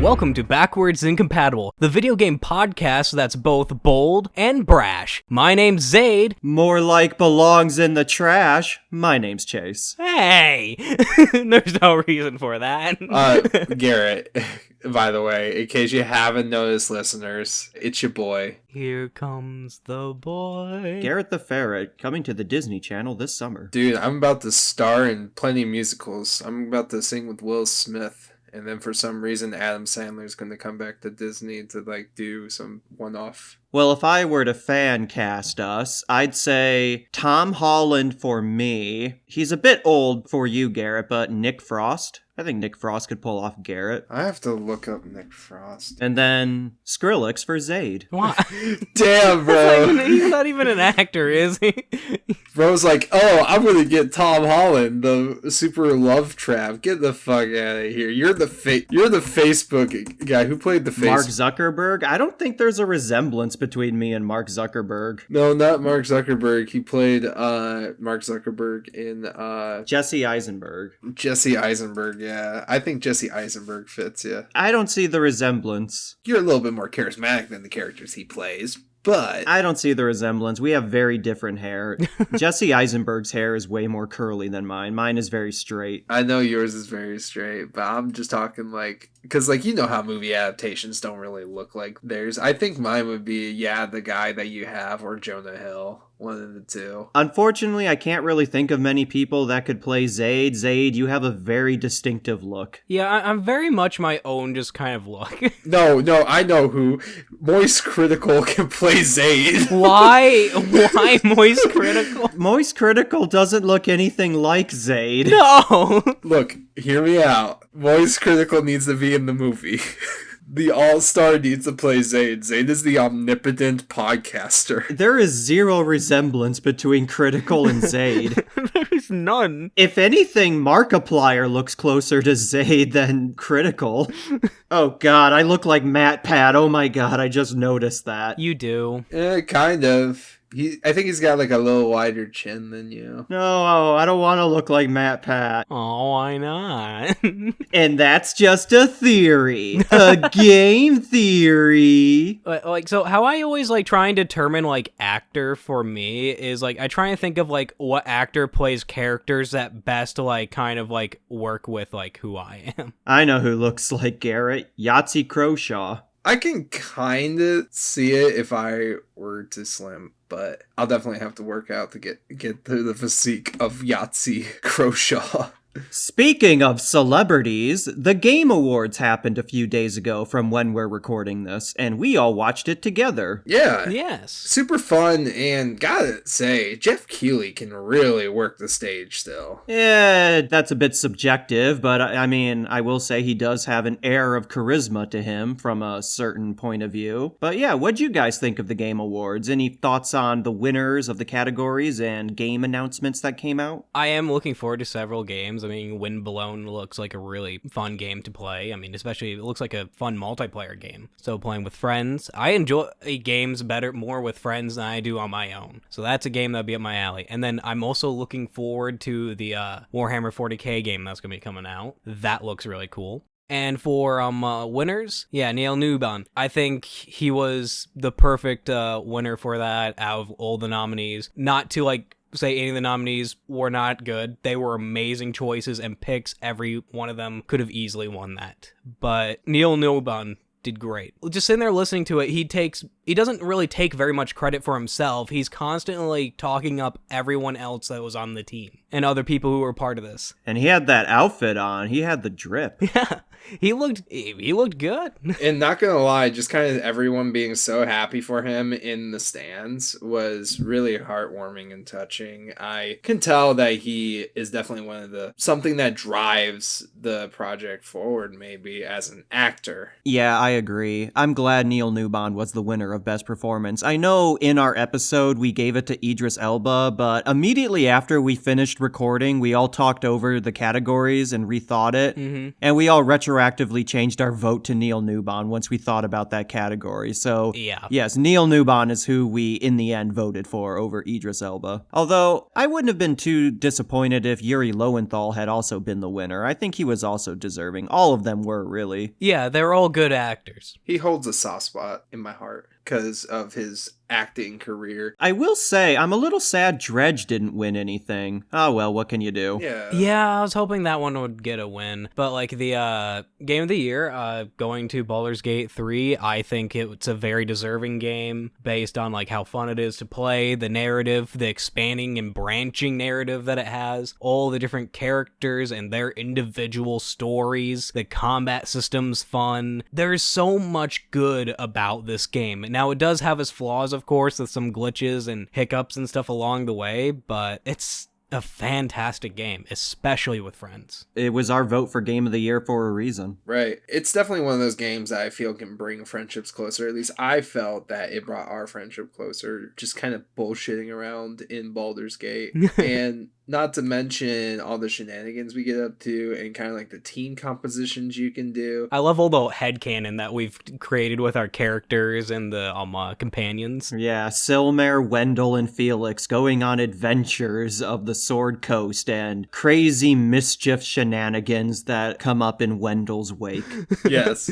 Welcome to Backwards Incompatible, the video game podcast that's both bold and brash. My name's Zaid. More like belongs in the trash. My name's Chase. Hey! There's no reason for that. Garrett, by the way, in case you haven't noticed, listeners, it's your boy. Here comes the boy. Garrett the Ferret, coming to the Disney Channel this summer. Dude, I'm about to star in plenty of musicals. I'm about to sing with Will Smith. And then for some reason, Adam Sandler's going to come back to Disney to, do some one-off. Well, if I were to fan cast us, I'd say Tom Holland for me. He's a bit old for you, Garrett, but Nick Frost. I think Nick Frost could pull off Garrett. I have to look up Nick Frost. And then Skrillex for Zaid. What? Damn, bro. He's not even an actor, is he? Bro's like, oh, I'm going to get Tom Holland, the super love trap. Get the fuck out of here. You're the Facebook guy who played the Facebook. Mark Zuckerberg? I don't think there's a resemblance between me and Mark Zuckerberg. No, not Mark Zuckerberg. He played Mark Zuckerberg in Jesse Eisenberg. Jesse Eisenberg, yeah. I think Jesse Eisenberg fits, yeah. I don't see the resemblance. You're a little bit more charismatic than the characters he plays, but I don't see the resemblance. We have very different hair. Jesse Eisenberg's hair is way more curly than mine. Mine is very straight. I know yours is very straight, but I'm just talking because you know how movie adaptations don't really look like theirs. I think mine would be, the guy that you have, or Jonah Hill. One of the two. Unfortunately, I can't really think of many people that could play Zaid. Zaid, you have a very distinctive look. Yeah, I'm very much my own just kind of look. No, I know who. Moist Critical can play Zaid. Why? Why Moist Critical? Moist Critical doesn't look anything like Zaid. No! Look, hear me out. Moist Critical needs to be in the movie. The all-star needs to play Zaid. Zaid is the omnipotent podcaster. There is zero resemblance between Critical and Zaid. There's none. If anything, Markiplier looks closer to Zaid than Critical. Oh god, I look like Matt Pat. Oh my god, I just noticed that. You do. Kind of. I think he's got a little wider chin than you. No, I don't want to look like Matt Pat. Oh, why not? And that's just a theory. A game theory. So how I always try and determine actor for me is I try and think of what actor plays characters that best work with who I am. I know who looks like Garrett. Yahtzee Croshaw. I can kind of see it if I were to slim, but I'll definitely have to work out to get to the physique of Yahtzee Croshaw. Speaking of celebrities, the Game Awards happened a few days ago from when we're recording this, and we all watched it together. Yeah. Yes. Super fun, and gotta say, Jeff Keighley can really work the stage still. Yeah, that's a bit subjective, but I will say he does have an air of charisma to him from a certain point of view. But yeah, what'd you guys think of the Game Awards? Any thoughts on the winners of the categories and game announcements that came out? I am looking forward to several games. Wind Blown looks like a really fun game to play. Especially it looks like a fun multiplayer game. So playing with friends. I enjoy games more with friends than I do on my own. So that's a game that'd be up my alley. And then I'm also looking forward to the Warhammer 40k game that's going to be coming out. That looks really cool. And for winners, Neil Newbon. I think he was the perfect winner for that out of all the nominees. Not to say any of the nominees were not good. They were amazing choices and picks. Every one of them could have easily won that. But Neil Newbon did great. Just sitting there listening to it, he doesn't really take very much credit for himself. He's constantly talking up everyone else that was on the team and other people who were part of this. And he had that outfit on. He had the drip. Yeah. He looked good. And not gonna lie, just kind of everyone being so happy for him in the stands was really heartwarming and touching. I can tell that he is definitely something that drives the project forward, maybe as an actor. Yeah, I agree. I'm glad Neil Newbon was the winner of Best Performance. I know in our episode we gave it to Idris Elba, but immediately after we finished recording, we all talked over the categories and rethought it, and we all retroactively changed our vote to Neil Newbon once we thought about that category. So, Yeah. yes, Neil Newbon is who we, in the end, voted for over Idris Elba. Although, I wouldn't have been too disappointed if Yuri Lowenthal had also been the winner. I think he was also deserving. All of them were, really. Yeah, they're all good actors. He holds a soft spot in my heart because of his acting career. I will say, I'm a little sad Dredge didn't win anything. Oh well, what can you do? Yeah, I was hoping that one would get a win. But like the game of the year, going to Baldur's Gate 3, I think it's a very deserving game based on like how fun it is to play, the narrative, the expanding and branching narrative that it has, all the different characters and their individual stories, the combat system's fun. There's so much good about this game. Now it does have its flaws, of course, with some glitches and hiccups and stuff along the way, but it's a fantastic game, especially with friends. It was our vote for Game of the Year for a reason. Right. It's definitely one of those games that I feel can bring friendships closer. At least I felt that it brought our friendship closer, just kind of bullshitting around in Baldur's Gate. And not to mention all the shenanigans we get up to and kind of like the team compositions you can do. I love all the headcanon that we've created with our characters and the companions. Yeah, Silmer, Wendell, and Felix going on adventures of the Sword Coast and crazy mischief shenanigans that come up in Wendell's wake. Yes.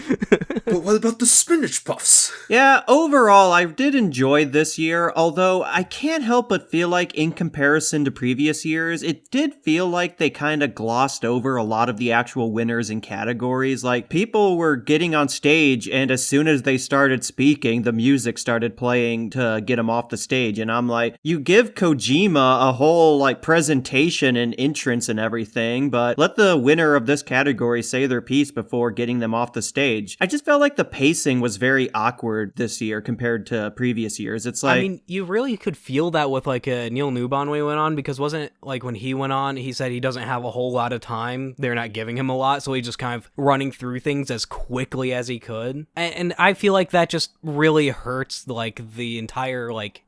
But what about the spinach puffs? Yeah, overall, I did enjoy this year, although I can't help but feel like in comparison to previous years, it did feel like they kind of glossed over a lot of the actual winners and categories. Like, people were getting on stage, and as soon as they started speaking, the music started playing to get them off the stage, and I'm like, you give Kojima a whole, like, presentation and entrance and everything, but let the winner of this category say their piece before getting them off the stage. I just felt like the pacing was very awkward this year compared to previous years. It's like, I mean, you really could feel that with like a Neil Newbon when he went on, because wasn't it like when he went on, he said he doesn't have a whole lot of time. They're not giving him a lot, so he's just kind of running through things as quickly as he could. And I feel like that just really hurts like the entire like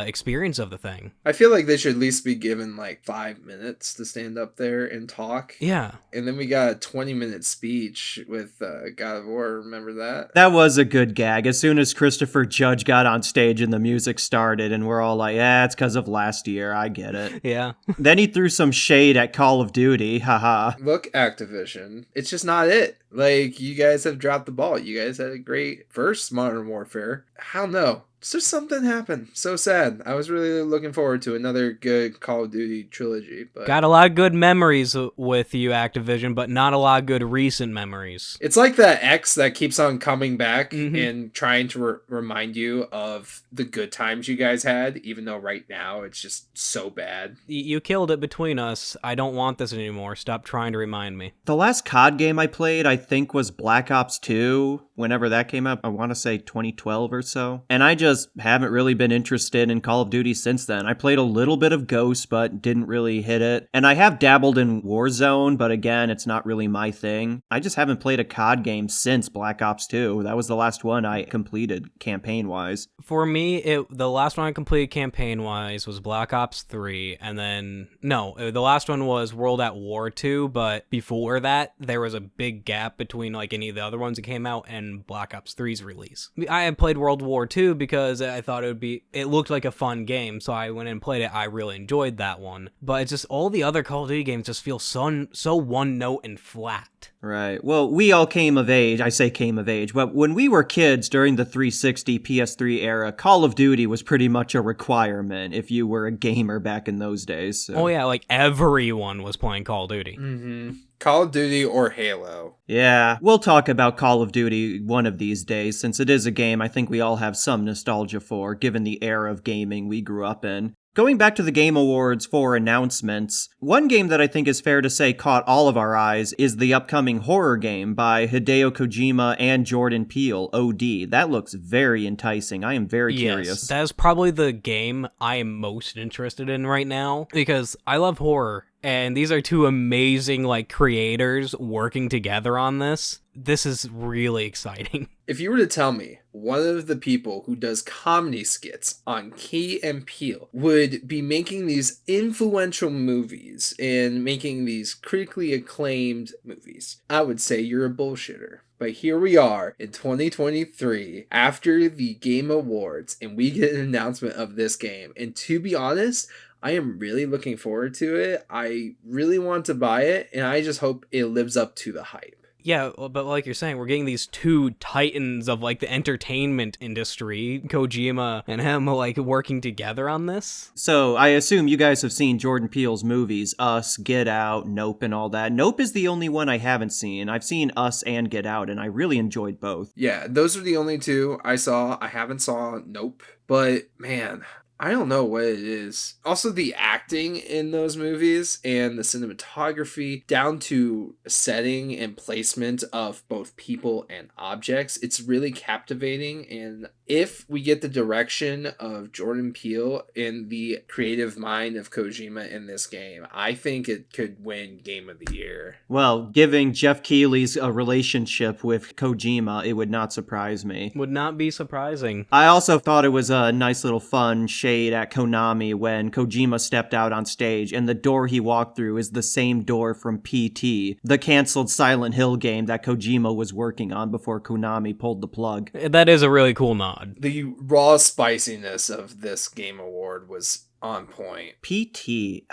experience of the thing. I feel like they should at least be given like 5 minutes to stand up there and talk. Yeah. And then we got a 20-minute speech with God of War. Remember that? That was a good gag. As soon as Christopher Judge got on stage and the music started, and we're all like, yeah, it's because of last year. I get it. Yeah. Then he threw some shade at Call of Duty. Haha. Look, Activision. It's just not it. Like, you guys have dropped the ball. You guys had a great first Modern Warfare. I don't know. Just something happened. So sad. I was really looking forward to another good Call of Duty trilogy. But got a lot of good memories with you, Activision, but not a lot of good recent memories. It's like that ex that keeps on coming back and trying to remind you of the good times you guys had, even though right now it's just so bad. You killed it between us. I don't want this anymore. Stop trying to remind me. The last COD game I played, I think, was Black Ops 2. Whenever that came up, I want to say 2012 or so. And I just haven't really been interested in Call of Duty since then. I played a little bit of Ghost, but didn't really hit it. And I have dabbled in Warzone, but again, it's not really my thing. I just haven't played a COD game since Black Ops 2. That was the last one I completed campaign-wise. For me, the last one I completed campaign-wise was Black Ops 3, and then, no, the last one was World at War 2, but before that, there was a big gap between like any of the other ones that came out and Black Ops 3's release. I had played World War 2 because I thought it looked like a fun game, so I went and played it. I really enjoyed that one. But it's just all the other Call of Duty games just feel so one note and flat. Right. Well, we all came of age. I say came of age, but when we were kids during the 360 PS3 era, Call of Duty was pretty much a requirement if you were a gamer back in those days. So. Oh yeah, like everyone was playing Call of Duty. Mm-hmm. Call of Duty or Halo. Yeah, we'll talk about Call of Duty one of these days, since it is a game I think we all have some nostalgia for, given the era of gaming we grew up in. Going back to the Game Awards for announcements, one game that I think is fair to say caught all of our eyes is the upcoming horror game by Hideo Kojima and Jordan Peele, OD. That looks very enticing. I am very curious. That is probably the game I am most interested in right now, because I love horror. And these are two amazing, like, creators working together on this. this is really exciting. If you were to tell me one of the people who does comedy skits on Key and Peele would be making these influential movies and making these critically acclaimed movies, I would say you're a bullshitter. But here we are in 2023 after the Game Awards, and we get an announcement of this game. And to be honest, I am really looking forward to it. I really want to buy it, and I just hope it lives up to the hype. Yeah, but like you're saying, we're getting these two titans of like the entertainment industry, Kojima and him, like working together on this. So I assume you guys have seen Jordan Peele's movies, Us, Get Out, Nope, and all that. Nope is the only one I haven't seen. I've seen Us and Get Out, and I really enjoyed both. Yeah, those are the only two I saw. I haven't saw Nope, but man, I don't know what it is. Also, the acting in those movies and the cinematography, down to setting and placement of both people and objects, it's really captivating. And if we get the direction of Jordan Peele and the creative mind of Kojima in this game, I think it could win Game of the Year. Well, giving Jeff Keighley's a relationship with Kojima, it would not surprise me. Would not be surprising. I also thought it was a nice little fun shade at Konami when Kojima stepped out on stage and the door he walked through is the same door from PT, the canceled Silent Hill game that Kojima was working on before Konami pulled the plug. That is a really cool nod. The raw spiciness of this Game Award was on point. PT.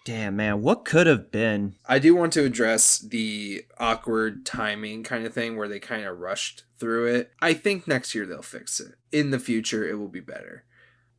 Damn, man, what could have been? I do want to address the awkward timing kind of thing where they kind of rushed through it. I think next year they'll fix it. In the future, it will be better.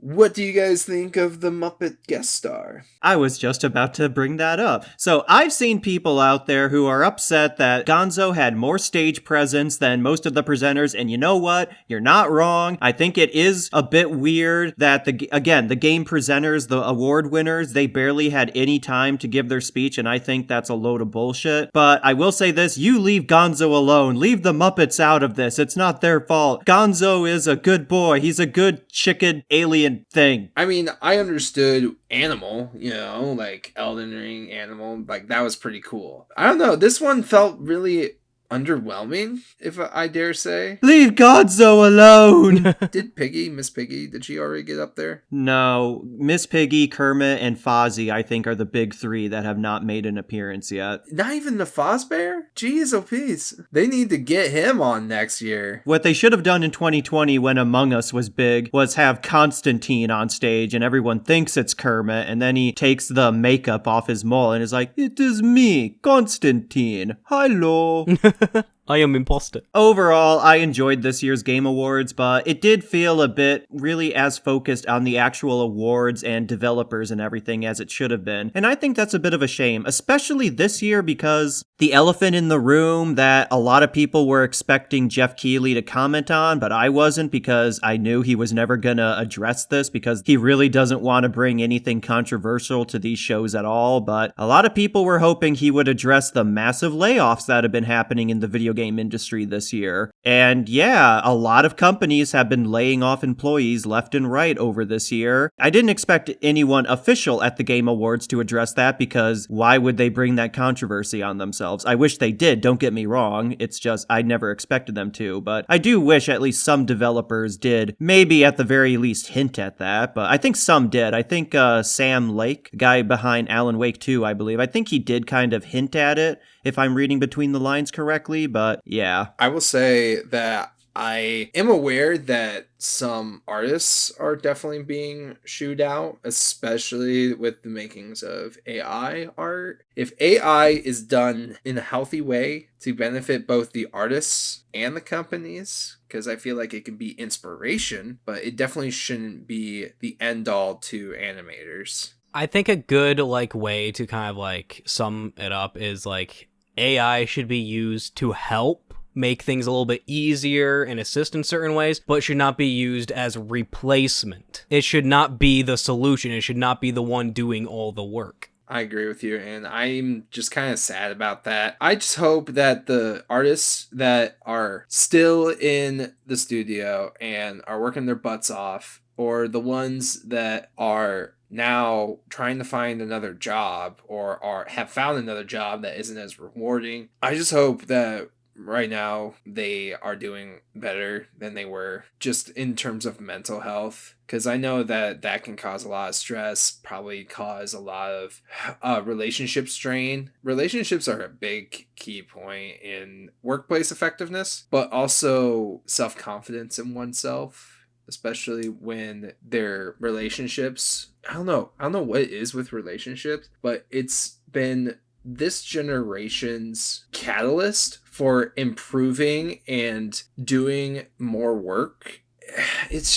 What do you guys think of the Muppet guest star? I was just about to bring that up. So I've seen people out there who are upset that Gonzo had more stage presence than most of the presenters, and you know what? You're not wrong. I think it is a bit weird that, the game presenters, the award winners, they barely had any time to give their speech, and I think that's a load of bullshit. But I will say this, you leave Gonzo alone. Leave the Muppets out of this. It's not their fault. Gonzo is a good boy. He's a good chicken alien thing. I mean, I understood Animal, like Elden Ring, Animal, like that was pretty cool. I don't know, this one felt really underwhelming, if I dare say. Leave Gonzo alone! Did Miss Piggy, did she already get up there? No, Miss Piggy, Kermit, and Fozzie, I think, are the big three that have not made an appearance yet. Not even the Fozbear? Jeez, oh peace. They need to get him on next year. What they should have done in 2020 when Among Us was big was have Constantine on stage and everyone thinks it's Kermit, and then he takes the makeup off his mole and is like, "It is me, Constantine. Hello." I am imposter. Overall, I enjoyed this year's Game Awards, but it did feel a bit really as focused on the actual awards and developers and everything as it should have been. And I think that's a bit of a shame, especially this year because the elephant in the room that a lot of people were expecting Jeff Keighley to comment on, but I wasn't because I knew he was never gonna address this because he really doesn't want to bring anything controversial to these shows at all. But a lot of people were hoping he would address the massive layoffs that have been happening in the video game industry this year. And yeah, a lot of companies have been laying off employees left and right over this year. I didn't expect anyone official at the Game Awards to address that because why would they bring that controversy on themselves? I wish they did, don't get me wrong. It's just I never expected them to, but I do wish at least some developers did maybe at the very least hint at that, but I think some did. I think Sam Lake, the guy behind Alan Wake 2, I believe, I think he did kind of hint at it, if I'm reading between the lines correctly, but yeah. I will say that I am aware that some artists are definitely being shooed out, especially with the makings of AI art. If AI is done in a healthy way to benefit both the artists and the companies, because I feel like it can be inspiration, but it definitely shouldn't be the end all to animators. I think a good way to kind of sum it up is AI should be used to help make things a little bit easier and assist in certain ways, but should not be used as replacement. It should not be the solution. It should not be the one doing all the work. I agree with you, and I'm just kind of sad about that. I just hope that the artists that are still in the studio and are working their butts off, or the ones that are now trying to find another job or have found another job that isn't as rewarding, I just hope that right now they are doing better than they were just in terms of mental health. Because I know that that can cause a lot of stress, probably cause a lot of relationship strain. Relationships are a big key point in workplace effectiveness, but also self-confidence in oneself, especially when their relationships, I don't know what it is with relationships, but it's been this generation's catalyst for improving and doing more work. It's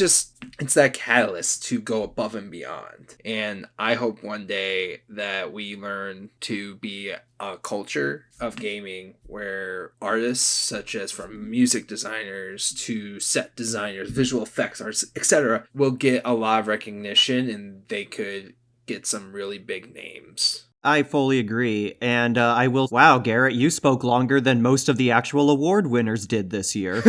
that catalyst to go above and beyond. And I hope one day that we learn to be a culture of gaming where artists, such as from music designers to set designers, visual effects artists, etc., will get a lot of recognition and they could get some really big names. I fully agree, and I will... Wow, Garrett, you spoke longer than most of the actual award winners did this year.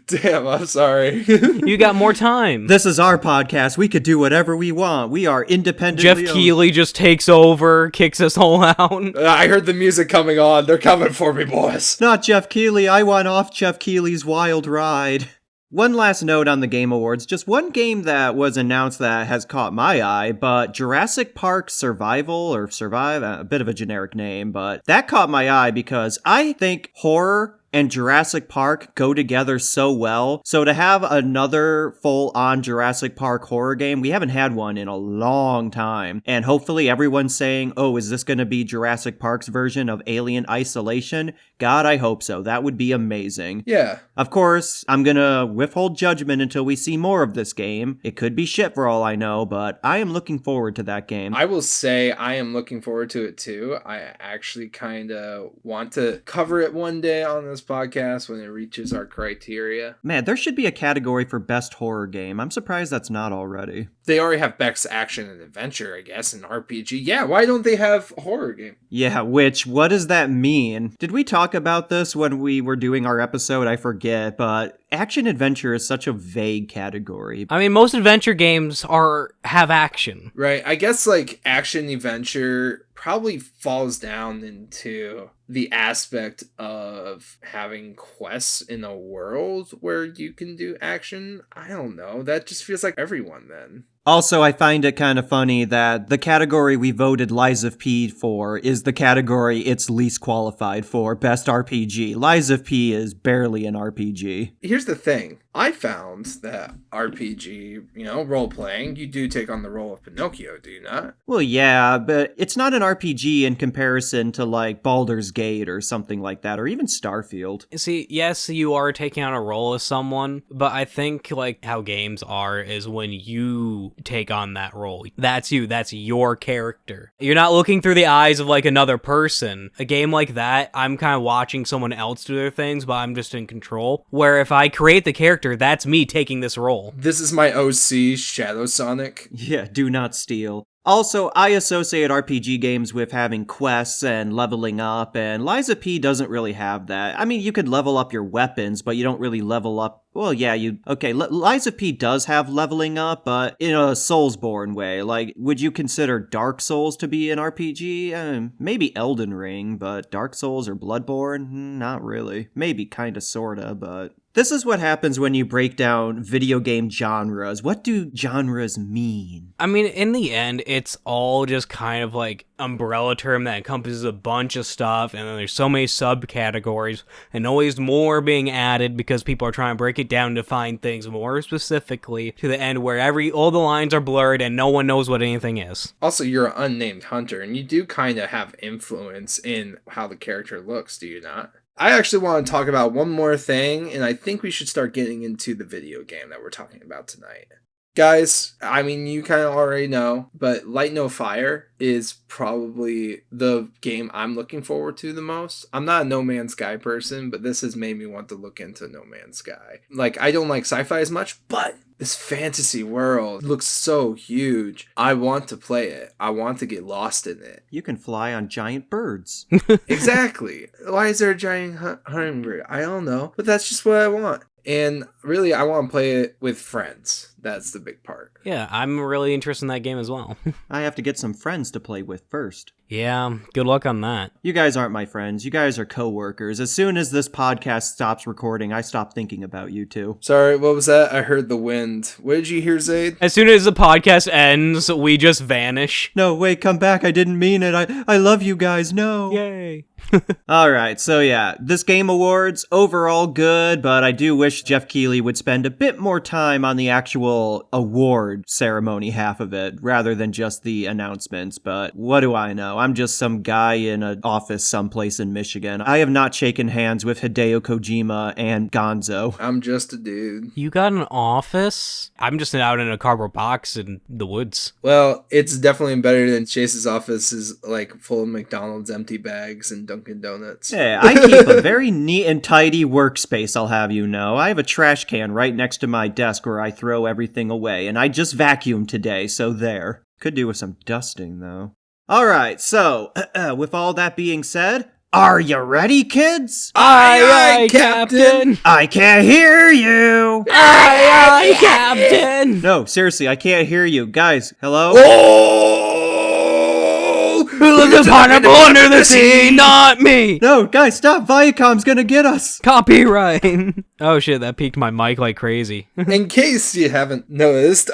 Damn, I'm sorry. You got more time. This is our podcast. We could do whatever we want. We are independently Jeff owned. Keighley just takes over, kicks us all out. I heard the music coming on. They're coming for me, boys. Not Jeff Keighley. I want off Jeff Keighley's wild ride. One last note on the Game Awards, just one game that was announced that has caught my eye, but Jurassic Park Survival, or Survive, a bit of a generic name, but that caught my eye because I think horror and Jurassic Park go together so well. So to have another full-on Jurassic Park horror game, we haven't had one in a long time. And hopefully everyone's saying, oh, is this going to be Jurassic Park's version of Alien Isolation? God, I hope so. That would be amazing. Yeah. Of course, I'm going to withhold judgment until we see more of this game. It could be shit for all I know, but I am looking forward to that game. I will say I am looking forward to it too. I actually kind of want to cover it one day on this podcast when it reaches our criteria. Man, there should be a category for best horror game. I'm surprised that's not already. They already have best action and adventure, I guess, and RPG. Yeah, why don't they have a horror game? Yeah, what does that mean? Did we talk about this when we were doing our episode? I forget, but action adventure is such a vague category. I mean, most adventure games have action. Right, I guess like action adventure probably falls down into the aspect of having quests in a world where you can do action. I don't know. That just feels like everyone then. Also, I find it kind of funny that the category we voted Lies of P for is the category it's least qualified for, Best RPG. Lies of P is barely an RPG. Here's the thing. I found that RPG, role-playing, you do take on the role of Pinocchio, do you not? Well, yeah, but it's not an RPG in comparison to, like, Baldur's Gate or something like that, or even Starfield. See, yes, you are taking on a role as someone, but I think, like, how games are is when you take on that role. That's you. That's your character. You're not looking through the eyes of, like, another person. A game like that, I'm kind of watching someone else do their things, but I'm just in control. Where if I create the character, that's me taking this role. This is my OC, Shadow Sonic. Yeah, do not steal. Also, I associate RPG games with having quests and leveling up, and Lies of P doesn't really have that. I mean, you could level up your weapons, but you don't really level up... Well, yeah, Lies of P does have leveling up, but in a Soulsborne way. Like, would you consider Dark Souls to be an RPG? Maybe Elden Ring, but Dark Souls or Bloodborne? Not really. Maybe kinda sorta, but... This is what happens when you break down video game genres. What do genres mean? I mean, in the end, it's all just kind of like umbrella term that encompasses a bunch of stuff, and then there's so many subcategories, and always more being added because people are trying to break it down to find things more specifically to the end where all the lines are blurred and no one knows what anything is. Also, you're an unnamed hunter, and you do kind of have influence in how the character looks, do you not? I actually want to talk about one more thing, and I think we should start getting into the video game that we're talking about tonight. Guys, I mean, you kind of already know, but Light No Fire is probably the game I'm looking forward to the most. I'm not a No Man's Sky person, but this has made me want to look into No Man's Sky. Like, I don't like sci-fi as much, but this fantasy world looks so huge. I want to play it. I want to get lost in it. You can fly on giant birds. Exactly. Why is there a giant hummingbird? I don't know, but that's just what I want. And really, I want to play it with friends. That's the big part. Yeah, I'm really interested in that game as well. I have to get some friends to play with first. Yeah, good luck on that. You guys aren't my friends. You guys are coworkers. As soon as this podcast stops recording, I stop thinking about you two. Sorry, what was that? I heard the wind. What did you hear, Zaid? As soon as the podcast ends, we just vanish. No, wait, come back. I didn't mean it. I love you guys. No. Yay. All right, so yeah, this Game Awards, overall good, but I do wish Jeff Keighley would spend a bit more time on the actual award ceremony half of it, rather than just the announcements, but what do I know? I'm just some guy in an office someplace in Michigan. I have not shaken hands with Hideo Kojima and Gonzo. I'm just a dude. You got an office? I'm just out in a cardboard box in the woods. Well, it's definitely better than Chase's office is like full of McDonald's empty bags and Dunkin' Donuts. Yeah, I keep a very neat and tidy workspace, I'll have you know. I have a trash can right next to my desk where I throw everything away, and I just vacuumed today, so there. Could do with some dusting, though. All right, so, with all that being said, are you ready, kids? Aye, Captain! I can't hear you! Aye, Captain! No, seriously, I can't hear you. Guys, hello? Oh! Who lives a pineapple under the sea? Not me! No, guys, stop! Viacom's gonna get us! Copyright! Oh shit, that peaked my mic like crazy. In case you haven't noticed,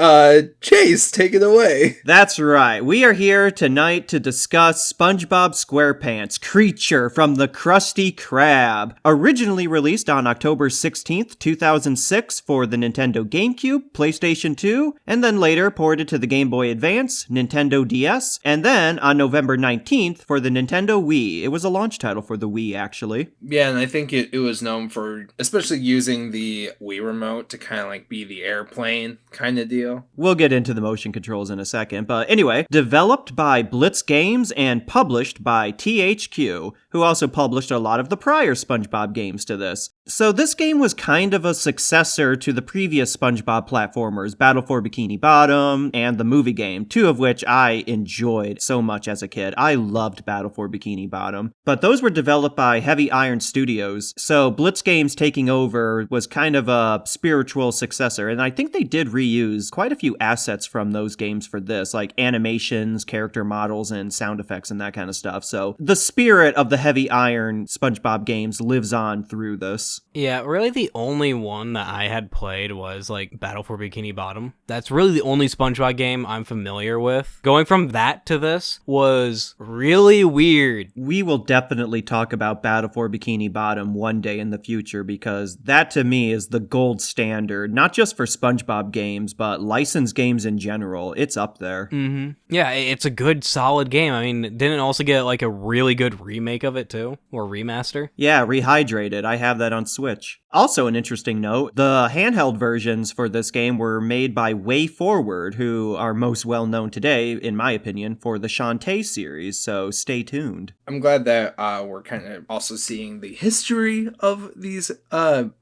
Chase, take it away. That's right. We are here tonight to discuss SpongeBob SquarePants, Creature from the Krusty Krab. Originally released on October 16th, 2006 for the Nintendo GameCube, PlayStation 2, and then later ported to the Game Boy Advance, Nintendo DS, and then on November 19th for the Nintendo Wii. It was a launch title for the Wii, actually. Yeah, and I think it was known for especially using the Wii remote to kind of like be the airplane kind of deal. We'll get into the motion controls in a second, but anyway, developed by Blitz Games and published by THQ, who also published a lot of the prior SpongeBob games to this. So this game was kind of a successor to the previous SpongeBob platformers, Battle for Bikini Bottom and the movie game, two of which I enjoyed so much as a kid. I loved Battle for Bikini Bottom. But those were developed by Heavy Iron Studios, so Blitz Games taking over was kind of a spiritual successor, and I think they did reuse quite a few assets from those games for this, like animations, character models, and sound effects and that kind of stuff. So the spirit of the Heavy Iron SpongeBob games lives on through this. Yeah, really the only one that I had played was like Battle for Bikini Bottom. That's really the only SpongeBob game I'm familiar with. Going from that to this was really weird. We will definitely talk about Battle for Bikini Bottom one day in the future because that to me is the gold standard, not just for SpongeBob games, but licensed games in general. It's up there. Mm-hmm. Yeah, it's a good, solid game. I mean, didn't it also get like a really good remake of it too? Or remaster? Yeah, Rehydrated. I have that on Switch. Also an interesting note, the handheld versions for this game were made by Way Forward, who are most well known today, in my opinion, for the Shantae series, so stay tuned. I'm glad that we're kind of also seeing the history of these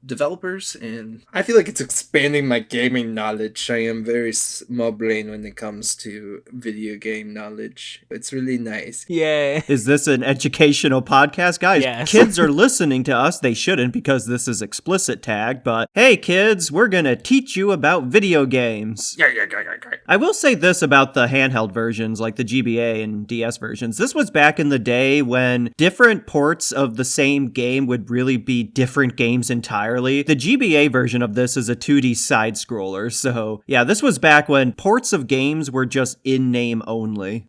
developers, and I feel like it's expanding my gaming knowledge. I am very small brain when it comes to video game knowledge. It's really nice. Yeah. Is this an educational podcast? Guys, Yes. Kids are listening to us. They shouldn't because this is explicit tag, but hey kids, we're gonna teach you about video games. Yeah. I will say this about the handheld versions, like the GBA and DS versions. This was back in the day when different ports of the same game would really be different games entirely. The GBA version of this is a 2D side-scroller, so yeah, this was back when ports of games were just in-name only.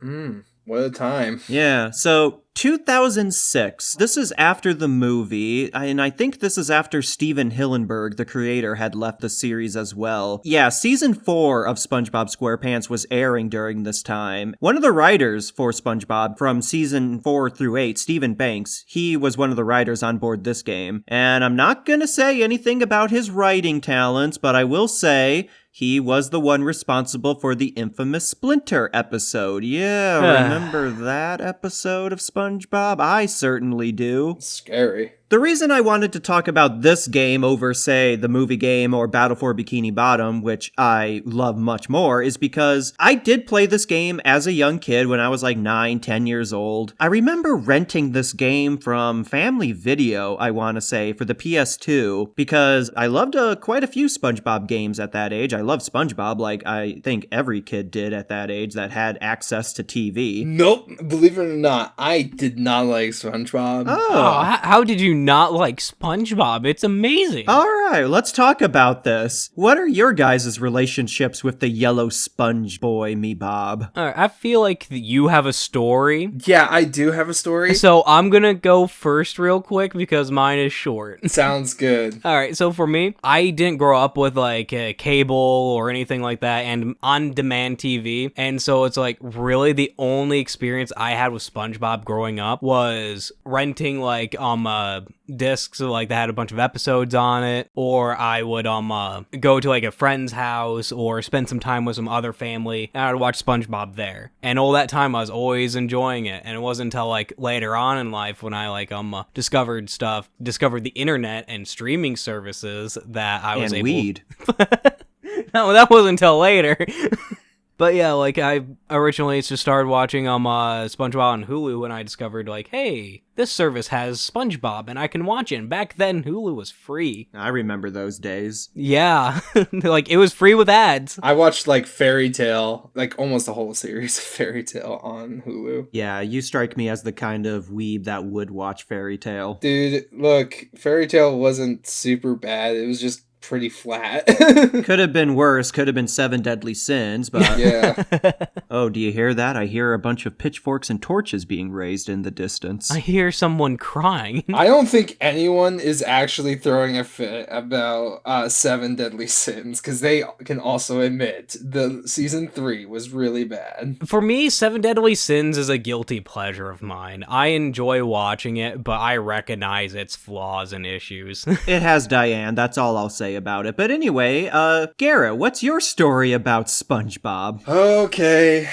What a time. Yeah, so 2006. This is after the movie, and I think this is after Steven Hillenburg, the creator, had left the series as well. Yeah, season 4 of SpongeBob SquarePants was airing during this time. One of the writers for SpongeBob from season 4 through 8, Stephen Banks, he was one of the writers on board this game. And I'm not gonna say anything about his writing talents, but I will say he was the one responsible for the infamous Splinter episode. Yeah, remember that episode of SpongeBob? I certainly do. Scary. The reason I wanted to talk about this game over, say, the movie game or Battle for Bikini Bottom, which I love much more, is because I did play this game as a young kid when I was like 9, 10 years old. I remember renting this game from Family Video, I want to say, for the PS2, because I loved quite a few SpongeBob games at that age. I loved SpongeBob like I think every kid did at that age that had access to TV. Nope, believe it or not, I did not like SpongeBob. Oh, how did you not like SpongeBob? It's amazing. All right, let's talk about this. What are your guys' relationships with the yellow sponge boy, me Bob? All right, I feel like you have a story. Yeah, I do have a story. So I'm gonna go first real quick because mine is short. Sounds good. All right, so for me, I didn't grow up with like a cable or anything like that and on-demand TV. And so it's like really the only experience I had with SpongeBob growing up was renting like discs like that had a bunch of episodes on it, or I would go to like a friend's house or spend some time with some other family and I would watch SpongeBob there. And all that time I was always enjoying it. And it wasn't until like later on in life when I like discovered the internet and streaming services that I was and able weed. No, that wasn't until later. But yeah, like I originally just started watching SpongeBob on Hulu when I discovered like, hey, this service has SpongeBob and I can watch it. And back then Hulu was free. I remember those days. Yeah, like it was free with ads. I watched like Fairy Tale, like almost the whole series of Fairy Tale on Hulu. Yeah, you strike me as the kind of weeb that would watch Fairy Tale. Dude, look, Fairy Tale wasn't super bad. It was just pretty flat. Could have been worse. Could have been 7 Deadly Sins, but... Yeah. Oh, do you hear that? I hear a bunch of pitchforks and torches being raised in the distance. I hear someone crying. I don't think anyone is actually throwing a fit about 7 Deadly Sins, because they can also admit the season 3 was really bad. For me, 7 Deadly Sins is a guilty pleasure of mine. I enjoy watching it, but I recognize its flaws and issues. It has Diane, that's all I'll say about it. But anyway, Garrett, what's your story about SpongeBob? Okay.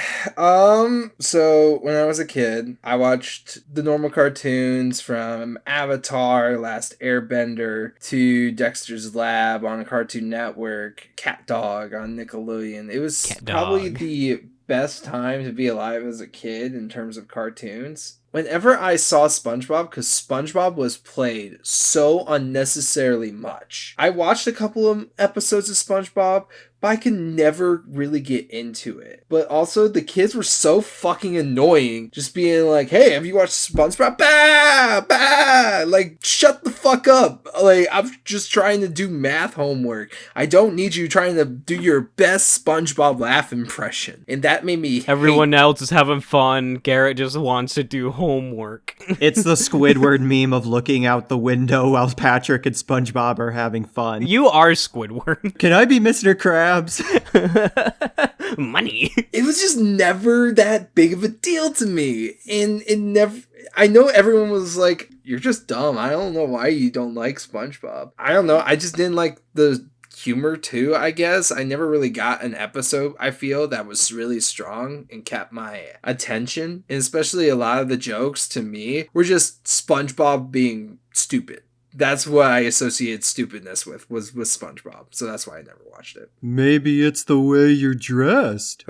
So when I was a kid, I watched the normal cartoons from Avatar, Last Airbender, to Dexter's Lab on Cartoon Network, Cat Dog on Nickelodeon. It was probably the best time to be alive as a kid in terms of cartoons. Whenever I saw SpongeBob, because SpongeBob was played so unnecessarily much. I watched a couple of episodes of SpongeBob, but I could never really get into it. But also, the kids were so fucking annoying, just being like, hey, have you watched SpongeBob? Bah! Bah! Like, shut the fuck up. Like, I'm just trying to do math homework. I don't need you trying to do your best SpongeBob laugh impression. And that made me Everyone else is having fun. Garrett just wants to do homework. It's the Squidward meme of looking out the window while Patrick and SpongeBob are having fun. You are Squidward. Can I be Mr. Krabs? Money. It was just never that big of a deal to me. And it never... I know everyone was like, you're just dumb. I don't know why you don't like SpongeBob. I don't know. I just didn't like the humor too, I guess. I never really got an episode, I feel, that was really strong and kept my attention. And especially a lot of the jokes to me were just SpongeBob being stupid. That's what I associated stupidness was SpongeBob. So that's why I never watched it. Maybe it's the way you're dressed.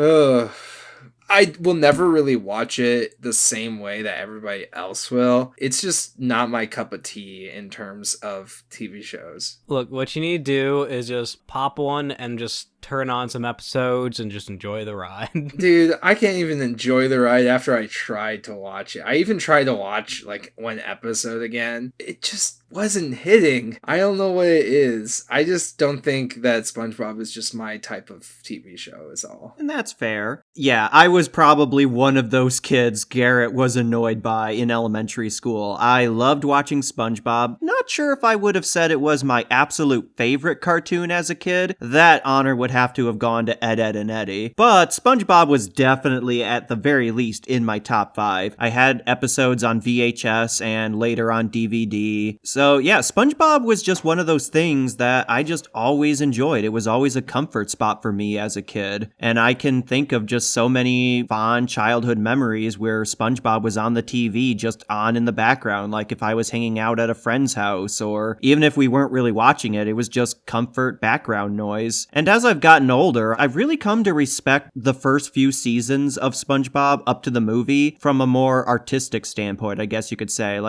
I will never really watch it the same way that everybody else will. It's just not my cup of tea in terms of TV shows. Look, what you need to do is just pop one and just turn on some episodes and just enjoy the ride. Dude, I can't even enjoy the ride after I tried to watch it. I even tried to watch like one episode again. It just wasn't hitting. I don't know what it is. I just don't think that SpongeBob is just my type of TV show is all. And that's fair. Yeah, I was probably one of those kids Garrett was annoyed by in elementary school. I loved watching SpongeBob. Not sure if I would have said it was my absolute favorite cartoon as a kid. That honor would have to have gone to Ed, Edd, and Eddy. But SpongeBob was definitely, at the very least, in my top 5. I had episodes on VHS and later on DVD. So yeah, SpongeBob was just one of those things that I just always enjoyed. It was always a comfort spot for me as a kid. And I can think of just so many fond childhood memories where SpongeBob was on the TV, just on in the background. Like if I was hanging out at a friend's house, or even if we weren't really watching it, it was just comfort background noise. And as I've gotten older, I've really come to respect the first few seasons of SpongeBob up to the movie from a more artistic standpoint, I guess you could say.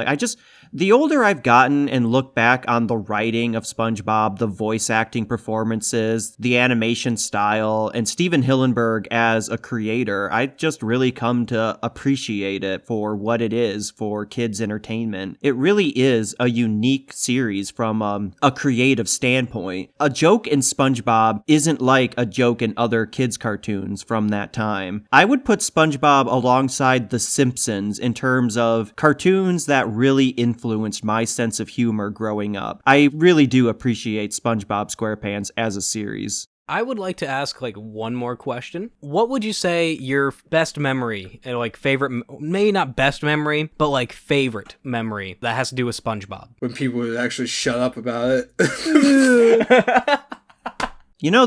The older I've gotten and look back on the writing of SpongeBob, the voice acting performances, the animation style, and Steven Hillenburg as a creator, I just really come to appreciate it for what it is for kids' entertainment. It really is a unique series from a creative standpoint. A joke in SpongeBob isn't like a joke in other kids' cartoons from that time. I would put SpongeBob alongside The Simpsons in terms of cartoons that really influenced my sense of humor growing up. I really do appreciate SpongeBob SquarePants as a series. I would like to ask one more question. What would you say your best memory, favorite, maybe not best memory, but favorite memory that has to do with SpongeBob? When people would actually shut up about it.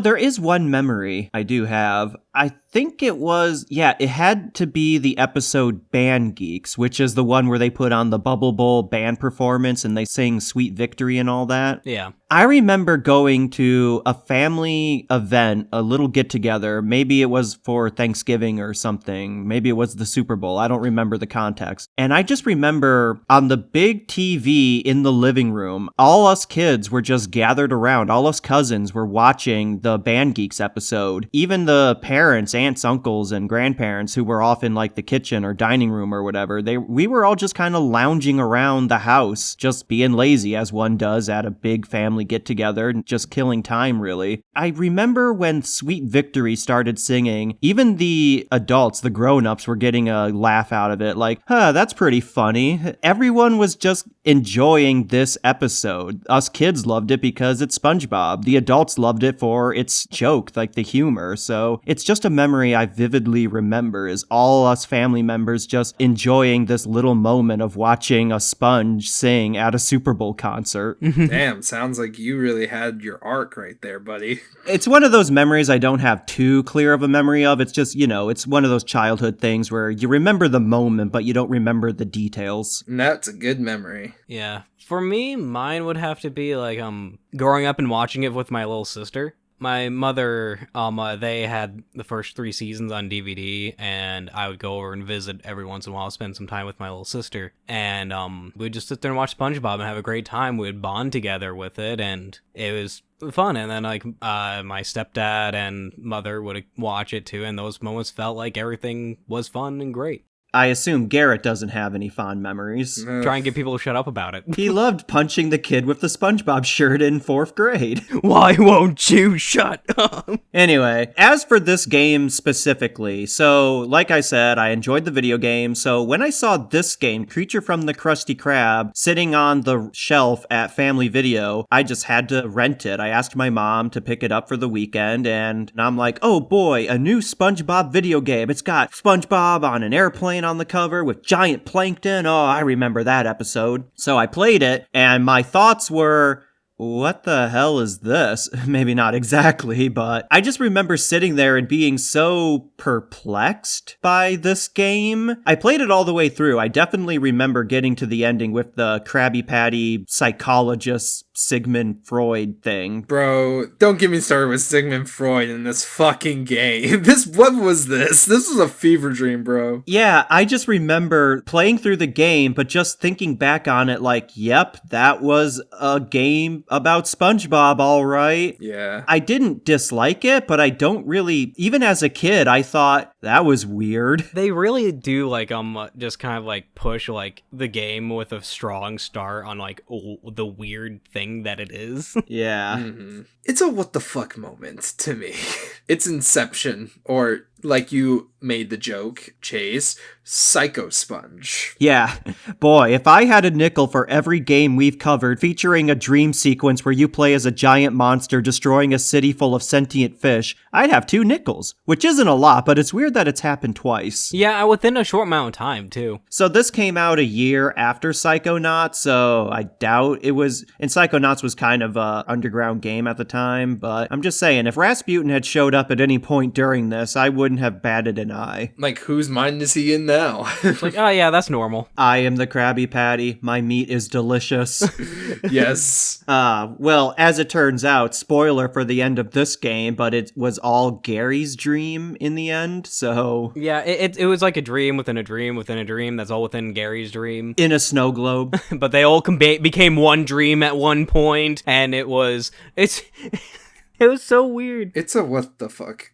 There is one memory I do have. I think it had to be the episode Band Geeks, which is the one where they put on the Bubble Bowl band performance and they sing Sweet Victory and all that. Yeah. I remember going to a family event, a little get-together. Maybe it was for Thanksgiving or something. Maybe it was the Super Bowl. I don't remember the context. And I just remember on the big TV in the living room, all us kids were just gathered around. All us cousins were watching the Band Geeks episode. Even the parents, aunts, uncles, and grandparents who were off in the kitchen or dining room or whatever, we were all just kind of lounging around the house, just being lazy as one does at a big family get-together, just killing time, really. I remember when Sweet Victory started singing, even the adults, the grown-ups, were getting a laugh out of it, that's pretty funny. Everyone was just enjoying this episode. Us kids loved it because it's SpongeBob. The adults loved it for its joke, the humor. So it's just a memory I vividly remember, is all us family members just enjoying this little moment of watching a sponge sing at a Super Bowl concert. Damn, sounds like you really had your arc right there, buddy. It's one of those memories I don't have too clear of a memory of. It's just, it's one of those childhood things where you remember the moment, but you don't remember the details. And that's a good memory. Yeah. For me, mine would have to be growing up and watching it with my little sister. My mother, they had the first 3 seasons on DVD, and I would go over and visit every once in a while, spend some time with my little sister, and we'd just sit there and watch SpongeBob and have a great time. We'd bond together with it, and it was fun. And then my stepdad and mother would watch it too, and those moments felt like everything was fun and great. I assume Garrett doesn't have any fond memories. Try and get people to shut up about it. He loved punching the kid with the SpongeBob shirt in 4th grade. Why won't you shut up? Anyway, as for this game specifically, so like I said, I enjoyed the video game. So when I saw this game, Creature from the Krusty Krab, sitting on the shelf at Family Video, I just had to rent it. I asked my mom to pick it up for the weekend, and I'm like, oh boy, a new SpongeBob video game. It's got SpongeBob on an airplane on the cover with giant plankton. Oh, I remember that episode. So I played it, and my thoughts were, what the hell is this? Maybe not exactly, but I just remember sitting there and being so perplexed by this game. I played it all the way through. I definitely remember getting to the ending with the Krabby Patty psychologist Sigmund Freud thing. Bro, don't get me started with Sigmund Freud in this fucking game. What was this? This was a fever dream, bro. Yeah, I just remember playing through the game, but just thinking back on it yep, that was a game about SpongeBob, all right. Yeah. I didn't dislike it, but I don't really, even as a kid, I thought that was weird. They really do just kind of push the game with a strong start on the weird thing that it is. Yeah. Mm-hmm. It's a what the fuck moment to me. It's Inception, or like you made the joke, Chase, Psycho Sponge. Yeah, boy, if I had a nickel for every game we've covered featuring a dream sequence where you play as a giant monster destroying a city full of sentient fish, I'd have 2 nickels, which isn't a lot, but it's weird that it's happened twice. Yeah, within a short amount of time, too. So this came out a year after Psychonauts, so I doubt it was... And Psychonauts was kind of a underground game at the time, but I'm just saying, if Rasputin had showed up at any point during this, I wouldn't have batted an eye. Like, whose mind is he in now? Like, oh yeah, that's normal. I am the Krabby Patty. My meat is delicious. Yes. Well, as it turns out, spoiler for the end of this game, but it was all Gary's dream in the end, so... Yeah, it was like a dream within a dream within a dream that's all within Gary's dream. In a snow globe. But they all became one dream at one point, and it was so weird. It's a what the fuck.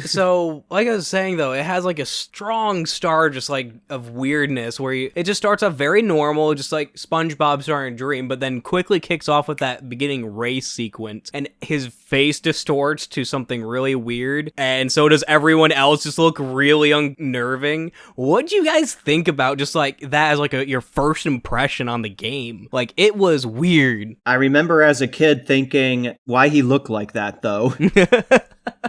So, like I was saying, though, it has like a strong start just like of weirdness where it just starts off very normal, just like SpongeBob starting a dream, but then quickly kicks off with that beginning race sequence, and his face distorts to something really weird, and so does everyone else just look really unnerving. What do you guys think about just like that as like your first impression on the game? Like, it was weird. I remember as a kid thinking, why he looked like that, though.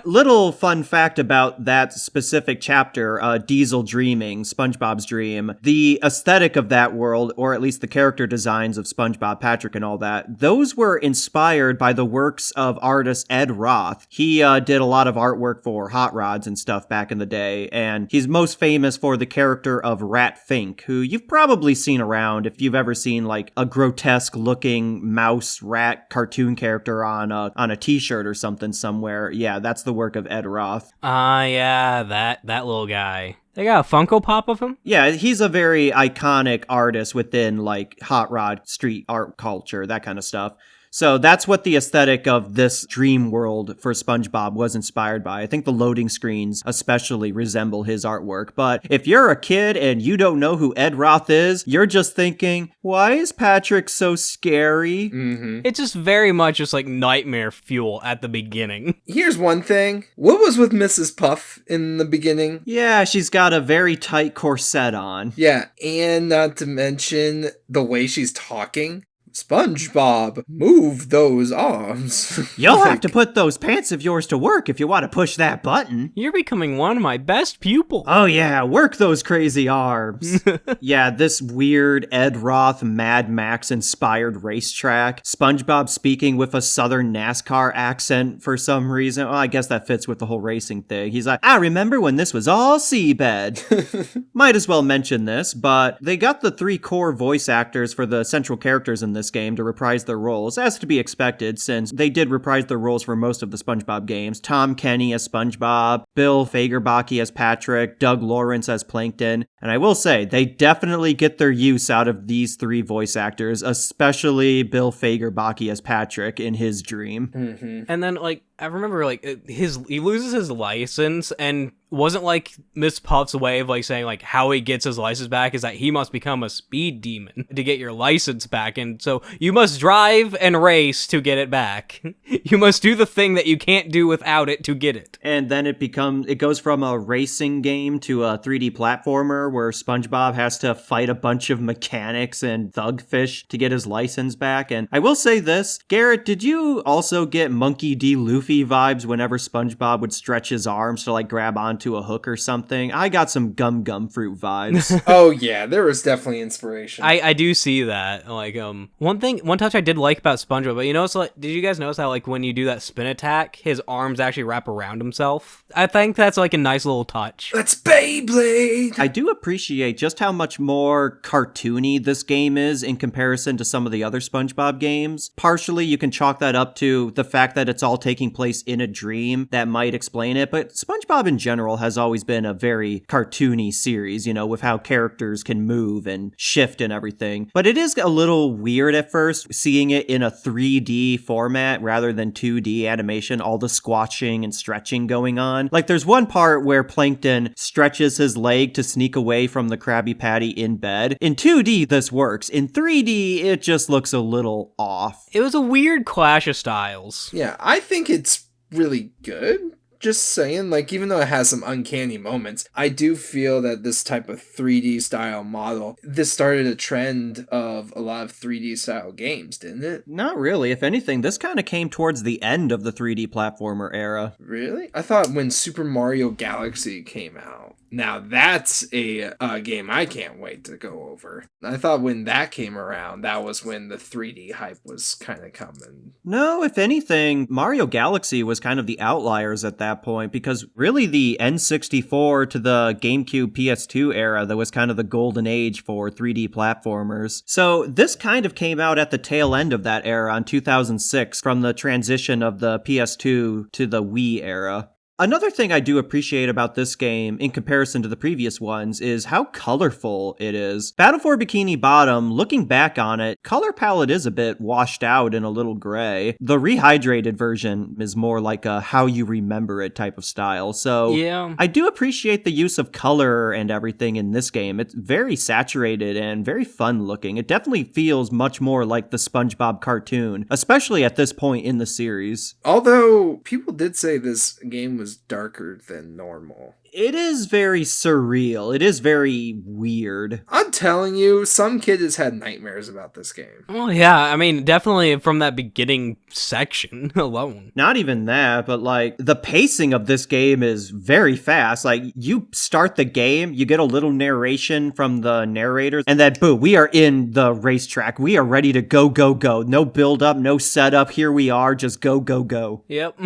Little fun fact about that specific chapter, Diesel Dreaming, SpongeBob's Dream. The aesthetic of that world, or at least the character designs of SpongeBob, Patrick, and all that, those were inspired by the works of artist Ed Roth. He did a lot of artwork for Hot Rods and stuff back in the day, and he's most famous for the character of Rat Fink, who you've probably seen around if you've ever seen like a grotesque-looking mouse rat cartoon character on a t-shirt or something somewhere. Yeah, that's the work of Ed Roth. Yeah, that little guy. They got a Funko Pop of him? Yeah, he's a very iconic artist within, like, hot rod street art culture, that kind of stuff. So that's what the aesthetic of this dream world for SpongeBob was inspired by. I think the loading screens especially resemble his artwork. But if you're a kid and you don't know who Ed Roth is, you're just thinking, why is Patrick so scary? Mm-hmm. It's just very much just like nightmare fuel at the beginning. Here's one thing. What was with Mrs. Puff in the beginning? Yeah, she's got a very tight corset on. Yeah, and not to mention the way she's talking. SpongeBob, move those arms. You'll have to put those pants of yours to work if you want to push that button. You're becoming one of my best pupils. Oh yeah, work those crazy arms. Yeah, this weird Ed Roth Mad Max inspired racetrack. SpongeBob speaking with a southern NASCAR accent for some reason. Well, I guess that fits with the whole racing thing. He's like, I remember when this was all seabed. Might as well mention this, but they got the 3 core voice actors for the central characters in this game to reprise their roles, as to be expected, since they did reprise their roles for most of the SpongeBob games. Tom Kenny as SpongeBob, Bill Fagerbaki as Patrick, Doug Lawrence as Plankton, and I will say, they definitely get their use out of these 3 voice actors, especially Bill Fagerbaki as Patrick in his dream. Mm-hmm. And then, like, I remember, like, he loses his license, and wasn't, like, Miss Puff's way of, like, saying, like, how he gets his license back is that he must become a speed demon to get your license back, and so you must drive and race to get it back. You must do the thing that you can't do without it to get it. And then it goes from a racing game to a 3D platformer where SpongeBob has to fight a bunch of mechanics and thugfish to get his license back. And I will say this, Garrett, did you also get Monkey D. Luffy vibes whenever SpongeBob would stretch his arms to like grab onto a hook or something? I got some Gum Gum Fruit vibes. Oh yeah, there was definitely inspiration. I do see that. Like, one touch I did like about SpongeBob, but you notice, like, did you guys notice how, like, when you do that spin attack, his arms actually wrap around himself? I think that's, like, a nice little touch. That's Beyblade! I do appreciate just how much more cartoony this game is in comparison to some of the other SpongeBob games. Partially, you can chalk that up to the fact that it's all taking place in a dream. That might explain it, but SpongeBob in general has always been a very cartoony series, you know, with how characters can move and shift and everything. But it is a little weird at first, seeing it in a 3D format rather than 2D animation, all the squatching and stretching going on. Like, there's one part where Plankton stretches his leg to sneak away from the Krabby Patty in bed. In 2D, this works. In 3D, it just looks a little off. It was a weird clash of styles. Yeah, I think it's really good. just saying, like, even though it has some uncanny moments, I do feel that this type of 3D style model, this started a trend of a lot of 3D style games, didn't it? Not really. If anything, this kind of came towards the end of the 3D platformer era. Really? I thought when Super Mario Galaxy came out, now that's a game I can't wait to go over. I thought when that came around, that was when the 3D hype was kind of coming. No, if anything, Mario Galaxy was kind of the outliers at that point, because really the N64 to the GameCube PS2 era, that was kind of the golden age for 3D platformers. So this kind of came out at the tail end of that era in 2006 from the transition of the PS2 to the Wii era. Another thing I do appreciate about this game, in comparison to the previous ones, is how colorful it is. Battle for Bikini Bottom, looking back on it, color palette is a bit washed out and a little gray. The rehydrated version is more like a how you remember it type of style. So Yeah. I do appreciate the use of color and everything in this game. It's very saturated and very fun looking. It definitely feels much more like the SpongeBob cartoon, especially at this point in the series. Although people did say this game was darker than normal. It is very surreal. It is very weird. I'm telling you, some kid has had nightmares about this game. Oh, yeah. I mean, definitely from that beginning section alone. Not even that, but like the pacing of this game is very fast. Like you start the game, you get a little narration from the narrators, and then boom, we are in the racetrack. We are ready to go, go, go. No build up, no setup. Here we are, just go, go, go. Yep.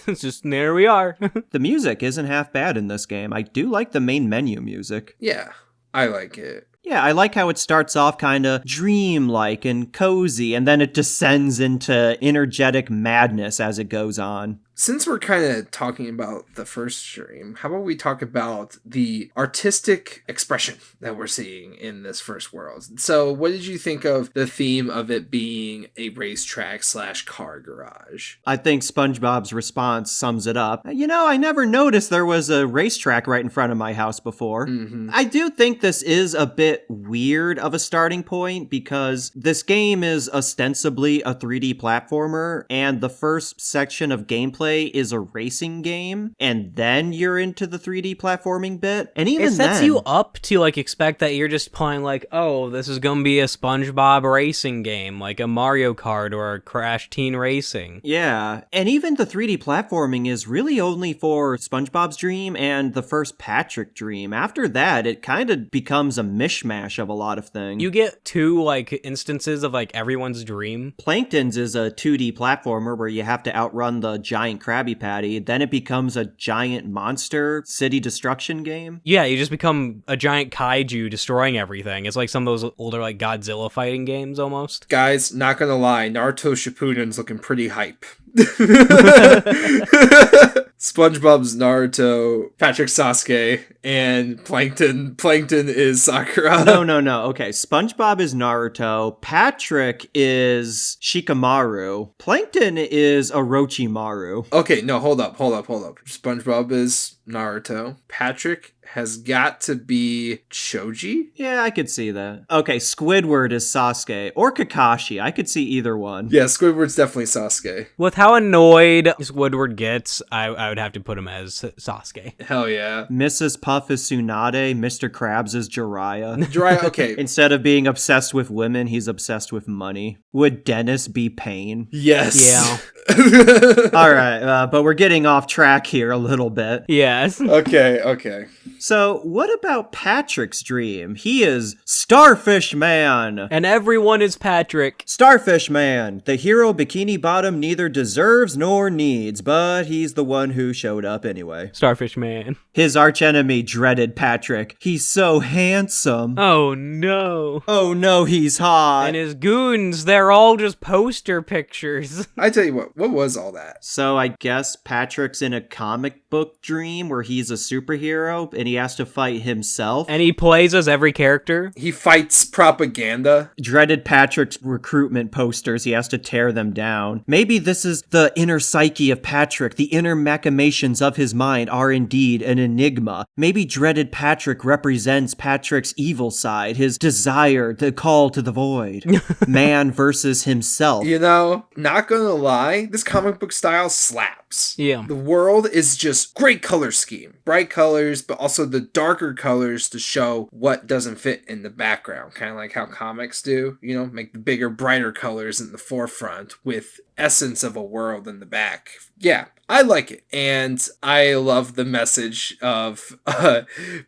It's just, there we are. The music isn't half bad in this game. I do like the main menu music. Yeah, I like it. Yeah, I like how it starts off kind of dreamlike and cozy, and then it descends into energetic madness as it goes on. Since we're kind of talking about the first stream, how about we talk about the artistic expression that we're seeing in this first world? So what did you think of the theme of it being a racetrack / car garage? I think SpongeBob's response sums it up. You know, I never noticed there was a racetrack right in front of my house before. Mm-hmm. I do think this is a bit weird of a starting point because this game is ostensibly a 3D platformer, and the first section of gameplay is a racing game, and then you're into the 3D platforming bit. And even it sets then, you up to like expect that you're just playing like, oh, this is gonna be a SpongeBob racing game, like a Mario Kart or a Crash Team Racing. yeah, and even the 3D platforming is really only for SpongeBob's dream and the first Patrick dream. After that, it kind of becomes a mishmash of a lot of things. You get two like instances of like everyone's dream. Plankton's is a 2D platformer where you have to outrun the giant Krabby Patty. Then it becomes a giant monster city destruction game. Yeah, you just become a giant kaiju destroying everything. It's like some of those older like Godzilla fighting games almost. Guys, not gonna lie, Naruto Shippuden's looking pretty hype. SpongeBob's Naruto, Patrick Sasuke, and Plankton is Sakura. No. Okay, SpongeBob is Naruto. Patrick is Shikamaru. Plankton is Orochimaru. Okay, no, hold up. SpongeBob is Naruto. Patrick has got to be Choji? Yeah, I could see that. Okay, Squidward is Sasuke. Or Kakashi. I could see either one. Yeah, Squidward's definitely Sasuke. With how annoyed Squidward gets, I would have to put him as Sasuke. Hell yeah. Mrs. Puff is Tsunade. Mr. Krabs is Jiraiya. Jiraiya, okay. Instead of being obsessed with women, he's obsessed with money. Would Dennis be Pain? Yes. Yeah. All right, but we're getting off track here a little bit. Yes. Okay. So, what about Patrick's dream? He is Starfish Man. And everyone is Patrick. Starfish Man, the hero Bikini Bottom neither deserves nor needs, but he's the one who showed up anyway. Starfish Man. His archenemy dreaded Patrick. He's so handsome. Oh no. Oh no, he's hot. And his goons, they're all just poster pictures. I tell you what was all that? So I guess Patrick's in a comic book dream where he's a superhero and he has to fight himself. And he plays as every character. He fights propaganda. Dreaded Patrick's recruitment posters. He has to tear them down. Maybe this is the inner psyche of Patrick. The inner machinations of his mind are indeed an enigma. Maybe Dreaded Patrick represents Patrick's evil side, his desire, the call to the void. Man versus himself. You know, not gonna lie, this comic book style slaps. vibes. Yeah. The world is just great color scheme. Bright colors, but also the darker colors to show what doesn't fit in the background. Kind of like how comics do, you know, make the bigger, brighter colors in the forefront with essence of a world in the back. Yeah, I like it. And I love the message of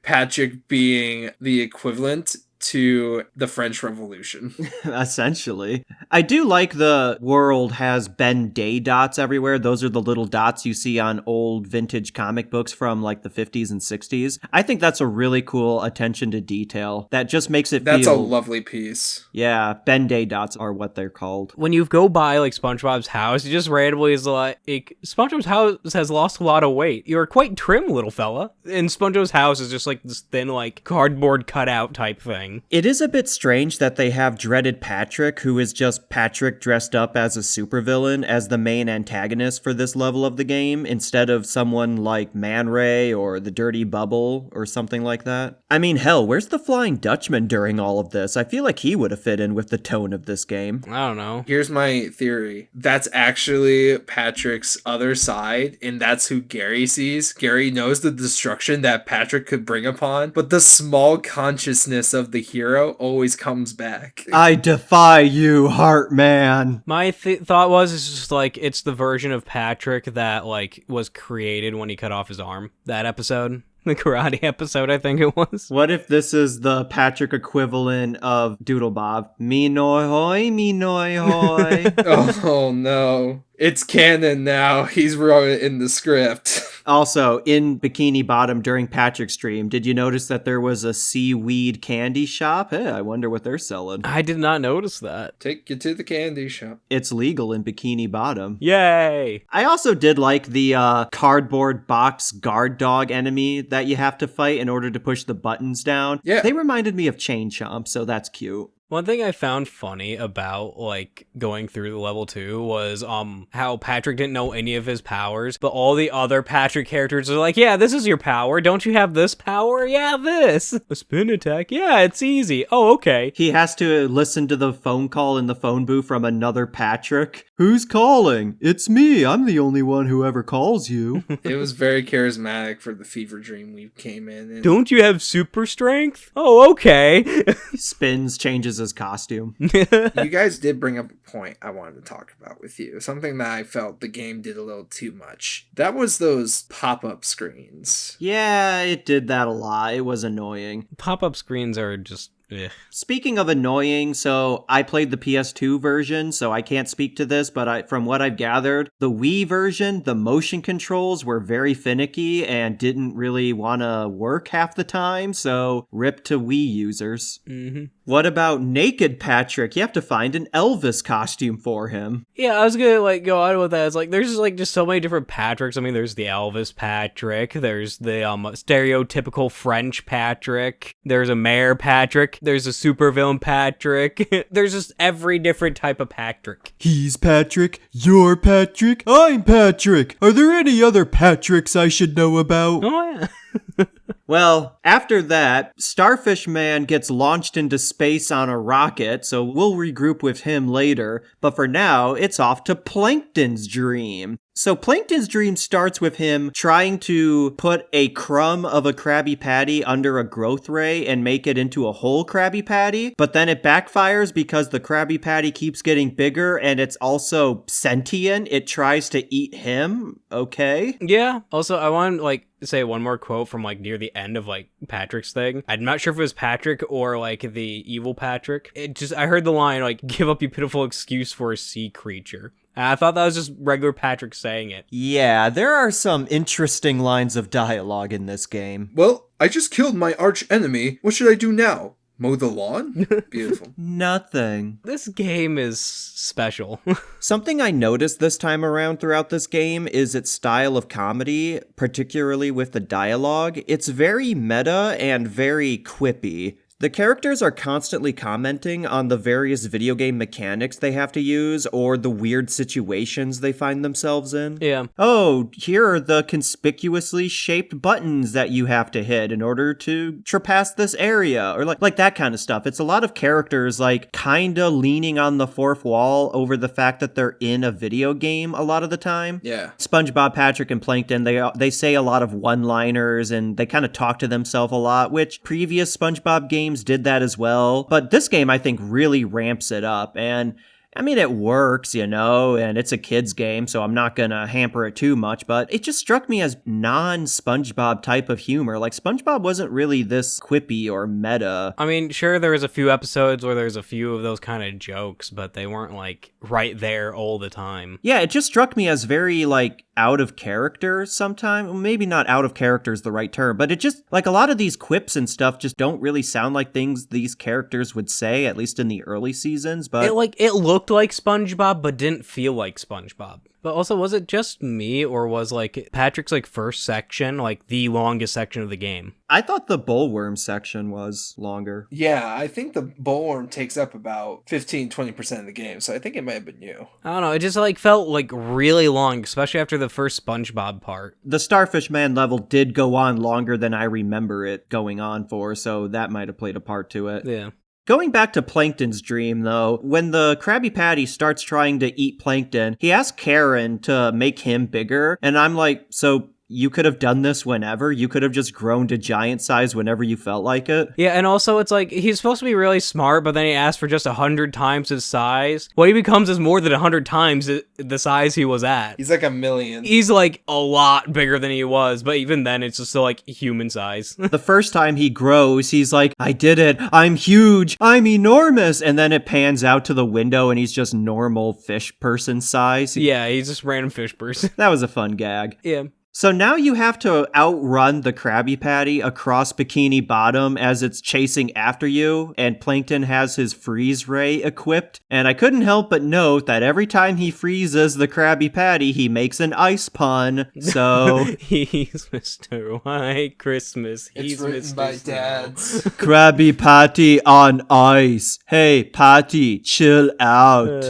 Patrick being the equivalent to the French Revolution. Essentially. I do like the world has Ben Day dots everywhere. Those are the little dots you see on old vintage comic books from like the 50s and 60s. I think that's a really cool attention to detail. That just makes it That's feel... a lovely piece. Yeah, Ben Day dots are what they're called. When you go by like SpongeBob's house, you just randomly is like, SpongeBob's house has lost a lot of weight. You're quite trim, little fella. And SpongeBob's house is just like this thin, like cardboard cutout type thing. It is a bit strange that they have dreaded Patrick, who is just Patrick dressed up as a supervillain, as the main antagonist for this level of the game, instead of someone like Man Ray or the Dirty Bubble or something like that. I mean, hell, where's the Flying Dutchman during all of this? I feel like he would have fit in with the tone of this game. I don't know. Here's my theory. That's actually Patrick's other side, and that's who Gary sees. Gary knows the destruction that Patrick could bring upon, but the small consciousness of the hero always comes back. I defy you, Heartman. My thought was, it's just like, it's the version of Patrick that like was created when he cut off his arm. That episode. The karate episode, I think it was. What if this is the Patrick equivalent of Doodle Bob? Me noi hoi, me noi hoi. Oh no. It's canon now. He's wrote it in the script. Also, in Bikini Bottom during Patrick's stream, did you notice that there was a seaweed candy shop? Hey, I wonder what they're selling. I did not notice that. Take you to the candy shop. It's legal in Bikini Bottom. Yay! I also did like the cardboard box guard dog enemy that you have to fight in order to push the buttons down. Yeah. They reminded me of Chain Chomp, so that's cute. One thing I found funny about, like, going through level 2 was, how Patrick didn't know any of his powers, but all the other Patrick characters are like, yeah, this is your power. Don't you have this power? Yeah, this. A spin attack? Yeah, it's easy. Oh, okay. He has to listen to the phone call in the phone booth from another Patrick. Who's calling? It's me. I'm the only one who ever calls you. It was very charismatic for the Fever Dream we came in. And Don't you have super strength? Oh, okay. He spins, changes his costume. you guys did bring up a point I wanted to talk about with you. Something that I felt the game did a little too much. That was those pop-up screens. Yeah, it did that a lot. It was annoying. Pop-up screens are just... ugh. Speaking of annoying, so I played the PS2 version, so I can't speak to this, but from what I've gathered, the Wii version, the motion controls were very finicky and didn't really want to work half the time, so rip to Wii users. Mm-hmm. What about Naked Patrick? You have to find an Elvis costume for him. Yeah, I was gonna, like, go on with that. It's like, there's, like, just so many different Patricks. I mean, there's the Elvis Patrick, there's the, stereotypical French Patrick, there's a Mayor Patrick, there's a supervillain Patrick, there's just every different type of Patrick. He's Patrick, you're Patrick, I'm Patrick. Are there any other Patricks I should know about? Oh, yeah. Well, after that, Starfish Man gets launched into space on a rocket, so we'll regroup with him later. But for now, it's off to Plankton's dream. So Plankton's dream starts with him trying to put a crumb of a Krabby Patty under a growth ray and make it into a whole Krabby Patty, but then it backfires because the Krabby Patty keeps getting bigger and it's also sentient. It tries to eat him. Okay. Yeah. Also, I want to, like, say one more quote from, like, near the end of, like, Patrick's thing. I'm not sure if it was Patrick or, like, the evil Patrick. I heard the line, like, give up, you pitiful excuse for a sea creature. And I thought that was just regular Patrick saying it. Yeah, there are some interesting lines of dialogue in this game. Well, I just killed my arch enemy. What should I do now? Mow the lawn? Beautiful. Nothing. This game is special. Something I noticed this time around throughout this game is its style of comedy, particularly with the dialogue. It's very meta and very quippy. The characters are constantly commenting on the various video game mechanics they have to use or the weird situations they find themselves in. Yeah. Oh, here are the conspicuously shaped buttons that you have to hit in order to traverse this area, or like that kind of stuff. It's a lot of characters like kinda leaning on the fourth wall over the fact that they're in a video game a lot of the time. Yeah. SpongeBob, Patrick, and Plankton, they say a lot of one-liners and they kind of talk to themselves a lot, which previous SpongeBob games did that as well. But this game, I think, really ramps it up. And I mean, it works, you know, and it's a kid's game, so I'm not gonna hamper it too much, but it just struck me as non-SpongeBob type of humor. Like, SpongeBob wasn't really this quippy or meta. I mean, sure, there was a few episodes where there's a few of those kind of jokes, but they weren't, like, right there all the time. Yeah, it just struck me as very, like, out of character sometimes. Maybe not out of character is the right term, but it just, like, a lot of these quips and stuff just don't really sound like things these characters would say, at least in the early seasons, but... It looked like SpongeBob, but didn't feel like SpongeBob. But also, was it just me, or was, like, Patrick's, like, first section, like, the longest section of the game? I thought the bullworm section was longer. Yeah, I think the bullworm takes up about 15-20% of the game, so I think it might have been you. I don't know, it just, like, felt, like, really long, especially after the first SpongeBob part. The Starfish Man level did go on longer than I remember it going on for, so that might have played a part to it. Yeah. Going back to Plankton's dream, though, when the Krabby Patty starts trying to eat Plankton, he asks Karen to make him bigger, and I'm like, so... you could have done this whenever. You could have just grown to giant size whenever you felt like it. Yeah, and also it's like, he's supposed to be really smart, but then he asks for just 100 times his size. What he becomes is more than 100 times the size he was at. He's like 1,000,000. He's like a lot bigger than he was, but even then it's just still like human size. The first time he grows, he's like, I did it. I'm huge. I'm enormous. And then it pans out to the window and he's just normal fish person size. Yeah, he's just random fish person. That was a fun gag. Yeah. So now you have to outrun the Krabby Patty across Bikini Bottom as it's chasing after you, and Plankton has his freeze ray equipped. And I couldn't help but note that every time he freezes the Krabby Patty, he makes an ice pun. So he's Mr. White Christmas. He's written Mr. by Snow. dads. Krabby Patty on ice. Hey, Patty, chill out.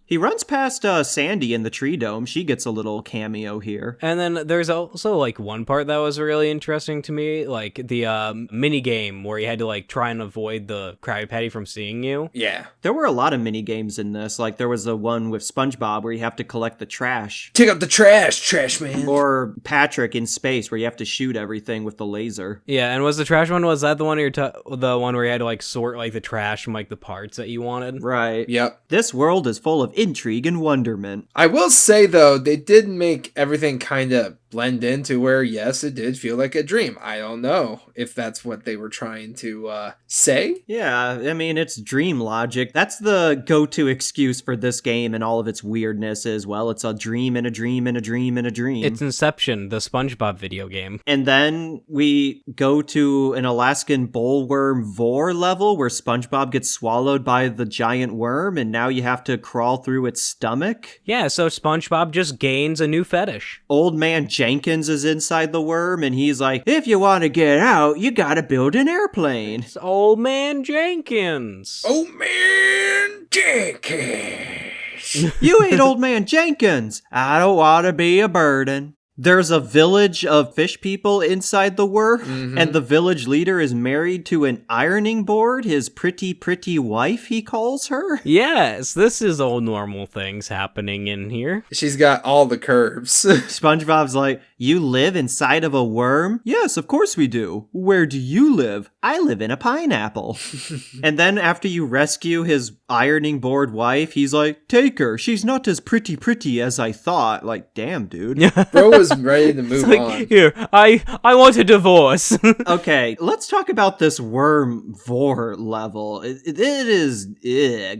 He runs past Sandy in the tree dome. She gets a little cameo here. And then there's also, like, one part that was really interesting to me, like, the mini game where you had to, like, try and avoid the Krabby Patty from seeing you. Yeah. There were a lot of mini games in this. Like, there was the one with SpongeBob where you have to collect the trash. Take out the trash man. Or Patrick in space where you have to shoot everything with the laser. Yeah, and was the trash one, was that the one the one where you had to, like, sort, like, the trash from, like, the parts that you wanted? Right. Yep. This world is full of intrigue and wonderment. I will say, though, they did make everything kind of blend into where, yes, it did feel like a dream. I don't know if that's what they were trying to say. Yeah, I mean, it's dream logic. That's the go-to excuse for this game and all of its weirdness as well. It's a dream and a dream and a dream and a dream. It's Inception, the SpongeBob video game. And then we go to an Alaskan bullworm vor level where SpongeBob gets swallowed by the giant worm, and now you have to crawl through its stomach. Yeah, so SpongeBob just gains a new fetish. Old man Jenkins is inside the worm, and he's like, if you want to get out, you gotta build an airplane. It's Old Man Jenkins. Oh, man, Jenkins. You ain't Old Man Jenkins. I don't want to be a burden. There's a village of fish people inside the worm, and the village leader is married to an ironing board, his pretty, pretty wife, he calls her. Yes, this is all normal things happening in here. She's got all the curves. SpongeBob's like, you live inside of a worm? Yes, of course we do. Where do you live? I live in a pineapple. And then after you rescue his ironing board wife, he's like, take her. She's not as pretty as I thought. Like, damn, dude. Bro was ready to move on. Here, I want a divorce. Okay, let's talk about this worm vor level. It is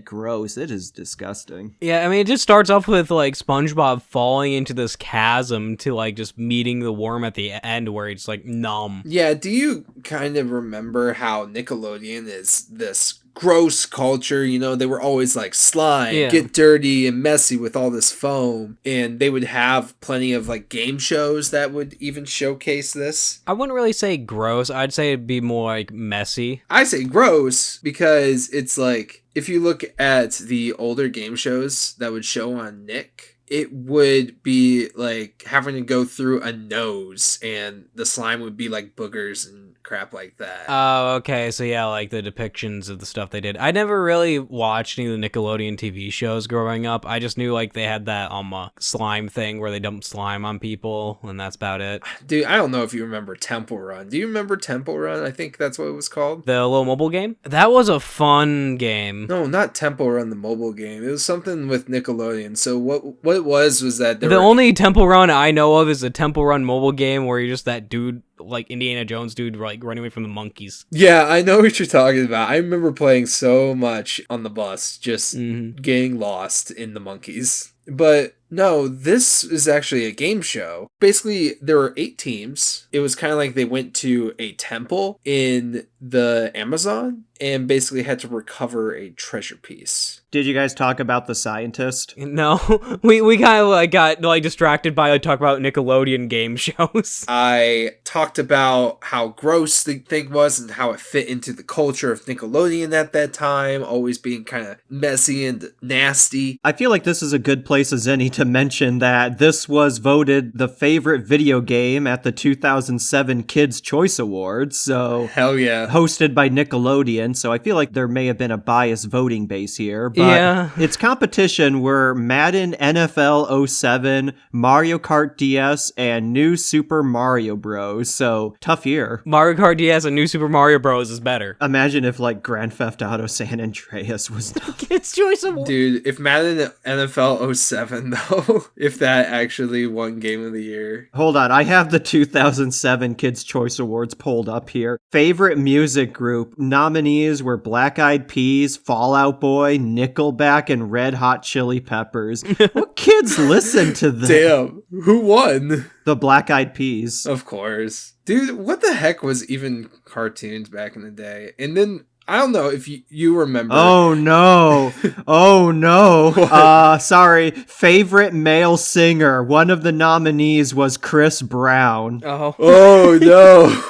gross. It is disgusting. Yeah, I mean, it just starts off with, like, SpongeBob falling into this chasm to, like, just meeting the worm at the end where it's, like, numb. Yeah, do you kind of remember how Nickelodeon is this gross culture, you know, they were always like slime, Yeah. get dirty and messy with all this foam. And they would have plenty of like game shows that would even showcase this. I wouldn't really say gross. I'd say it'd be more like messy. I say gross because it's like, if you look at the older game shows that would show on Nick, it would be like having to go through a nose and the slime would be like boogers and crap like that. Oh, okay. So yeah, like the depictions of the stuff they did. I never really watched any of the Nickelodeon TV shows growing up. I just knew like they had that slime thing where they dumped slime on people, and that's about it. Dude, I don't know if you remember Temple Run. Do you remember Temple Run? I think that's what it was called. The little mobile game? That was a fun game. No, not Temple Run, the mobile game. It was something with Nickelodeon. So what it was that The only Temple Run I know of is a Temple Run mobile game where you're just that dude, like Indiana Jones dude, like running away from the monkeys. Yeah, I know what you're talking about. I remember playing so much on the bus, just getting lost in the monkeys. But no, this is actually a game show. Basically, there were 8 teams. It was kind of like they went to a temple in the Amazon and basically had to recover a treasure piece. Did you guys talk about the scientist? No, we kind of like got like distracted by like talk about Nickelodeon game shows. I talked about how gross the thing was and how it fit into the culture of Nickelodeon at that time, always being kind of messy and nasty. I feel like this is a good place as any to mention that this was voted the favorite video game at the 2007 Kids' Choice Awards, so Hell yeah. hosted by Nickelodeon, so I feel like there may have been a biased voting base here, but Yeah. its competition were Madden NFL 07, Mario Kart DS, and New Super Mario Bros, so tough year. Mario Kart DS and New Super Mario Bros. Is better. Imagine if like Grand Theft Auto San Andreas was Kids' Choice Award. Dude, if Madden NFL 07 though, if that actually won Game of the Year. Hold on, I have the 2007 Kids' Choice Awards pulled up here. Favorite music group nominees were Black Eyed Peas, Fall Out Boy, Nickelback, and Red Hot Chili Peppers. What kids listen to them? Damn, who won? The Black Eyed Peas. Of course. Dude, what the heck was even cartoons back in the day? And then, I don't know if you remember. Oh no. Oh no. Sorry. Favorite male singer. One of the nominees was Chris Brown. Oh. Oh no.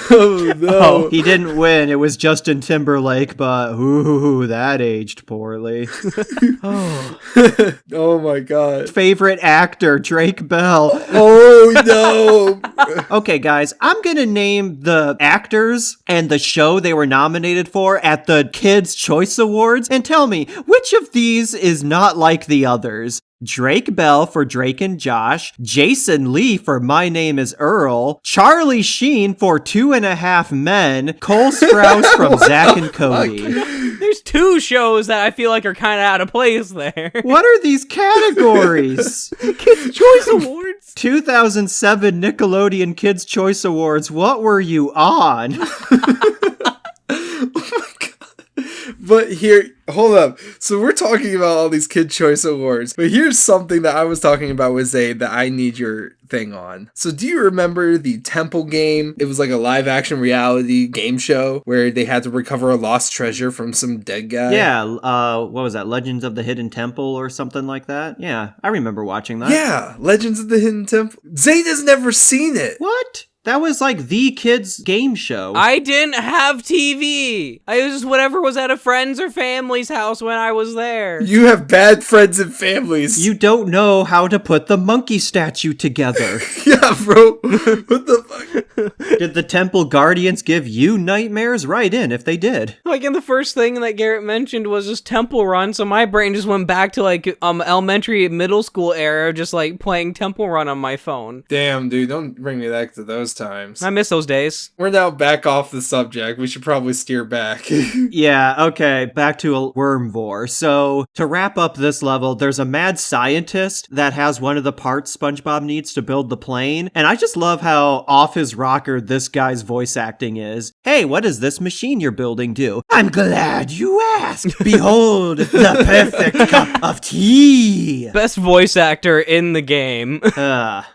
Oh no. Oh, he didn't win. It was Justin Timberlake, but ooh, that aged poorly. Oh. Oh my god. Favorite actor, Drake Bell. Oh no. Okay, guys, I'm gonna name the actors and the show they were nominated for at the Kids' Choice Awards, and tell me, which of these is not like the others? Drake Bell for Drake and Josh, Jason Lee for My Name is Earl, Charlie Sheen for 2.5 Men, Cole Sprouse from Zack and Cody. There's 2 shows that I feel like are kind of out of place there. What are these categories? Kids' Choice Awards. 2007 Nickelodeon Kids' Choice Awards, what were you on? Oh my god. But here, hold up. So we're talking about all these Kid Choice Awards, but here's something that I was talking about with Zayd that I need your thing on. So do you remember the Temple game? It was like a live action reality game show where they had to recover a lost treasure from some dead guy. Yeah, what was that? Legends of the Hidden Temple or something like that? Yeah, I remember watching that. Yeah, Legends of the Hidden Temple. Zayd has never seen it. What? That was like the kids' game show. I didn't have TV. I was just whatever was at a friend's or family's house when I was there. You have bad friends and families. You don't know how to put the monkey statue together. Yeah, bro. What the fuck? Did the temple guardians give you nightmares? Write in if they did. Like, and the first thing that Garrett mentioned was just Temple Run, so my brain just went back to like elementary, middle school era, just like playing Temple Run on my phone. Damn, dude, don't bring me back to those times. I miss those days. We're now back off the subject. We should probably steer back. Yeah, okay, back to a Wormvore. So, to wrap up this level, there's a mad scientist that has one of the parts SpongeBob needs to build the plane, and I just love how off his rocker this guy's voice acting is. Hey, what does this machine you're building do? I'm glad you asked. Behold, the perfect cup of tea. Best voice actor in the game.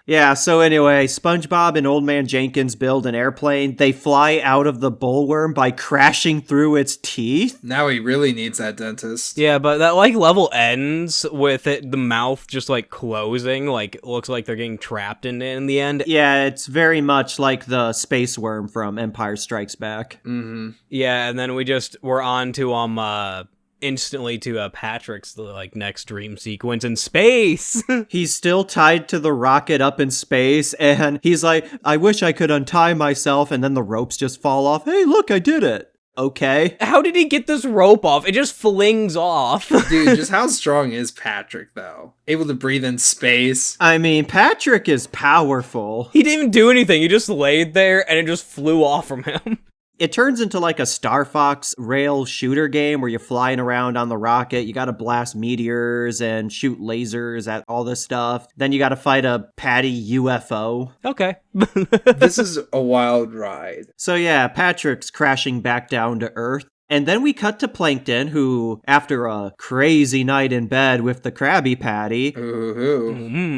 Yeah, so anyway, SpongeBob and Old Man Jenkins build an airplane, they fly out of the bullworm by crashing through its teeth. Now he really needs that dentist. Yeah, but that like level ends with it, the mouth just like closing, like it looks like they're getting trapped in it in the end. Yeah, it's very much like the space worm from Empire Strikes Back. Mm-hmm. Yeah, and then we're on to instantly to Patrick's like next dream sequence in space. He's still tied to the rocket up in space, and he's like, I wish I could untie myself, and then the ropes just fall off. Hey, look, I did it. Okay. How did he get this rope off? It just flings off. Dude, just how strong is Patrick, though? Able to breathe in space. I mean, Patrick is powerful. He didn't even do anything. He just laid there and it just flew off from him. It turns into like a Star Fox rail shooter game where you're flying around on the rocket. You gotta blast meteors and shoot lasers at all this stuff. Then you gotta fight a Patty UFO. Okay. This is a wild ride. So yeah, Patrick's crashing back down to Earth. And then we cut to Plankton, who, after a crazy night in bed with the Krabby Patty,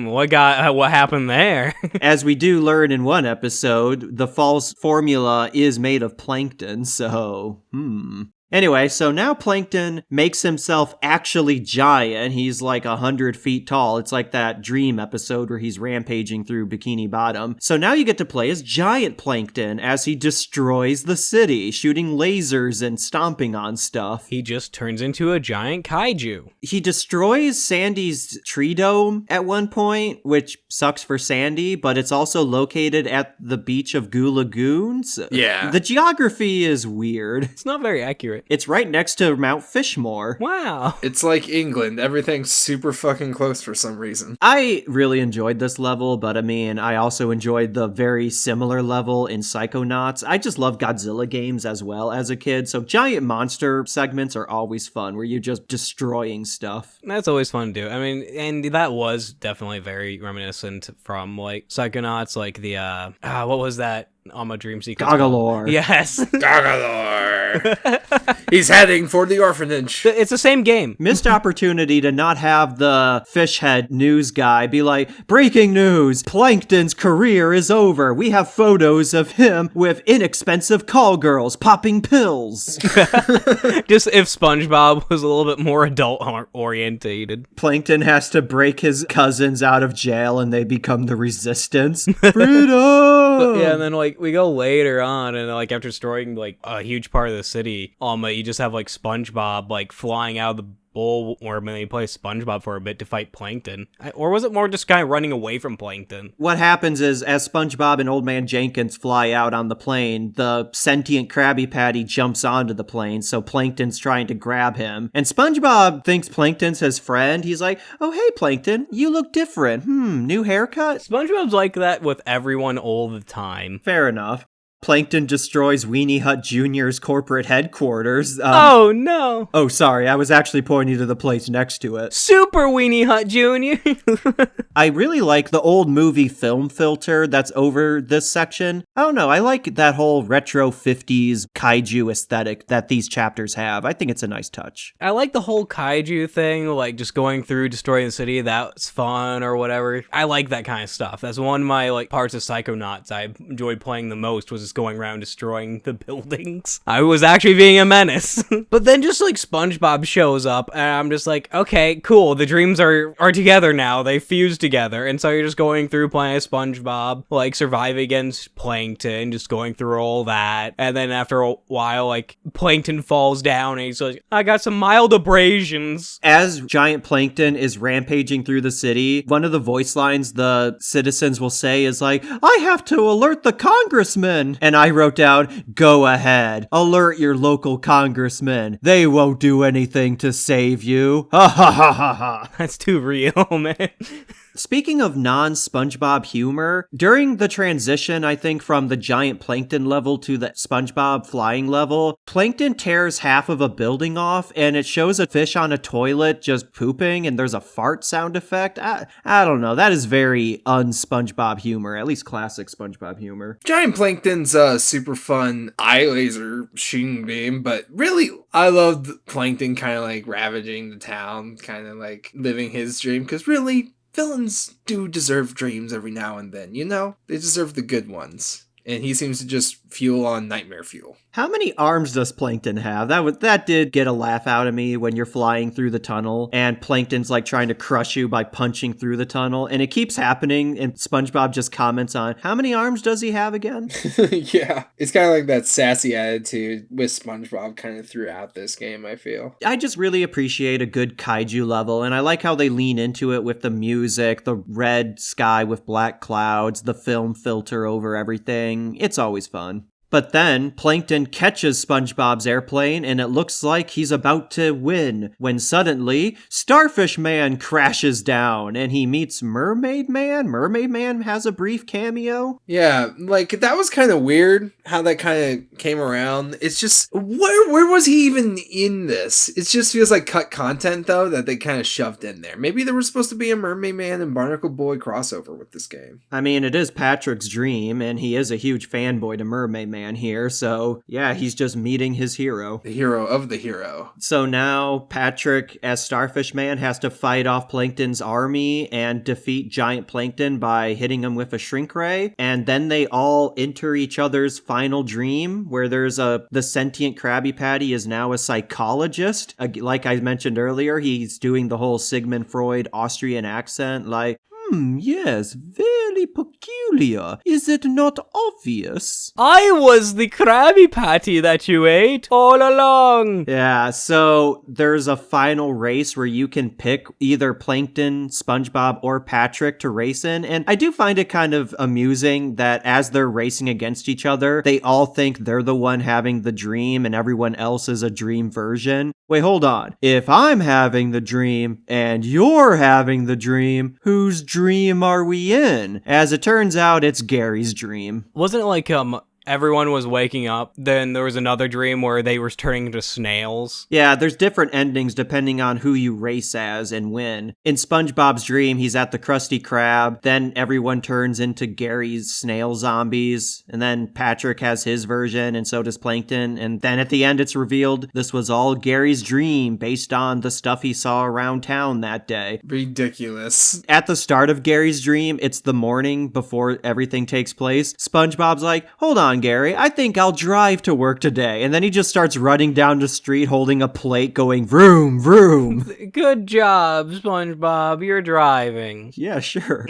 what happened there? as we do learn in one episode, the false formula is made of plankton, so, Anyway, so now Plankton makes himself actually giant. He's like 100 feet tall. It's like that Dream episode where he's rampaging through Bikini Bottom. So now you get to play as giant Plankton as he destroys the city, shooting lasers and stomping on stuff. He just turns into a giant kaiju. He destroys Sandy's tree dome at one point, which sucks for Sandy, but it's also located at the beach of Goo Lagoons. Yeah. The geography is weird. It's not very accurate. It's right next to Mount Fishmore. Wow. It's like England. Everything's super fucking close for some reason. I really enjoyed this level, but I mean, I also enjoyed the very similar level in Psychonauts. I just love Godzilla games as well as a kid, so giant monster segments are always fun, where you're just destroying stuff. That's always fun to do. I mean, and that was definitely very reminiscent from, like, Psychonauts, like the, what was that? On a dream sequence. Goggalore. Yes. Goggalore. He's heading for the orphanage. It's the same game. Missed opportunity to not have the fish head news guy be like, breaking news, Plankton's career is over. We have photos of him with inexpensive call girls popping pills. Just if SpongeBob was a little bit more adult orientated. Plankton has to break his cousins out of jail and they become the resistance. Freedom! But yeah, and then like we go later on, and like after destroying like a huge part of the city, you just have like SpongeBob like flying out of the bullworm, and you play SpongeBob for a bit to fight Plankton. Or was it more just kind of running away from Plankton? What happens is, as SpongeBob and Old Man Jenkins fly out on the plane, the sentient Krabby Patty jumps onto the plane, so Plankton's trying to grab him. And SpongeBob thinks Plankton's his friend. He's like, oh, hey, Plankton, you look different. New haircut? SpongeBob's like that with everyone all the time. Fair enough. Plankton destroys Weenie Hut Jr.'s corporate headquarters. Oh, no. Oh, sorry. I was actually pointing to the place next to it. Super Weenie Hut Jr. I really like the old movie film filter that's over this section. I don't know. I like that whole retro 50s kaiju aesthetic that these chapters have. I think it's a nice touch. I like the whole kaiju thing, like just going through, destroying the city. That's fun or whatever. I like that kind of stuff. That's one of my like parts of Psychonauts I enjoyed playing the most, was just going around destroying the buildings. I was actually being a menace. But then just like SpongeBob shows up and I'm just like, okay, cool. The dreams are together now. They fuse together. And so you're just going through playing as SpongeBob, like surviving against Plankton, just going through all that. And then after a while, like Plankton falls down and he's like, I got some mild abrasions. As giant Plankton is rampaging through the city, one of the voice lines the citizens will say is like, I have to alert the congressman. And I wrote down, go ahead, alert your local congressman. They won't do anything to save you. Ha ha ha ha ha. That's too real, man. Speaking of non-SpongeBob humor, during the transition, I think, from the giant Plankton level to the SpongeBob flying level, Plankton tears half of a building off, and it shows a fish on a toilet just pooping, and there's a fart sound effect. I don't know. That is very un-SpongeBob humor, at least classic SpongeBob humor. Giant Plankton's super fun eye laser shooting beam, but really, I loved Plankton kind of like ravaging the town, kind of like living his dream, because really, villains do deserve dreams every now and then, you know? They deserve the good ones. And he seems to just fuel on nightmare fuel. How many arms does Plankton have? That did get a laugh out of me when you're flying through the tunnel and Plankton's like trying to crush you by punching through the tunnel, and it keeps happening, and SpongeBob just comments on, how many arms does he have again? Yeah. It's kind of like that sassy attitude with SpongeBob kind of throughout this game, I feel. I just really appreciate a good kaiju level, and I like how they lean into it with the music, the red sky with black clouds, the film filter over everything. It's always fun. But then, Plankton catches SpongeBob's airplane, and it looks like he's about to win, when suddenly, Starfish Man crashes down, and he meets Mermaid Man? Mermaid Man has a brief cameo? Yeah, like, that was kind of weird, how that kind of came around. It's just, where was he even in this? It just feels like cut content, though, that they kind of shoved in there. Maybe there was supposed to be a Mermaid Man and Barnacle Boy crossover with this game. I mean, it is Patrick's dream, and he is a huge fanboy to Mermaid Man here, so yeah, he's just meeting his hero. The hero of the hero. So now Patrick, as Starfish Man, has to fight off Plankton's army and defeat Giant Plankton by hitting him with a shrink ray, and then they all enter each other's final dream, where there's the sentient Krabby Patty is now a psychologist. Like I mentioned earlier, he's doing the whole Sigmund Freud Austrian accent, like, yes, very peculiar. Is it not obvious? I was the Krabby Patty that you ate all along. Yeah, so there's a final race where you can pick either Plankton, SpongeBob, or Patrick to race in, and I do find it kind of amusing that as they're racing against each other, they all think they're the one having the dream and everyone else is a dream version. Wait, hold on. If I'm having the dream and you're having the dream, whose dream are we in? As it turns out, it's Gary's dream. Wasn't it like everyone was waking up, then there was another dream where they were turning into snails? Yeah, there's different endings depending on who you race as and when. In SpongeBob's dream, he's at the Krusty Krab, then everyone turns into Gary's snail zombies, and then Patrick has his version, and so does Plankton, and then at the end it's revealed this was all Gary's dream based on the stuff he saw around town that day. Ridiculous. At the start of Gary's dream, it's the morning before everything takes place. SpongeBob's like, hold on, Gary, I think I'll drive to work today. And then he just starts running down the street holding a plate going vroom, vroom. Good job, SpongeBob, you're driving. Yeah, sure.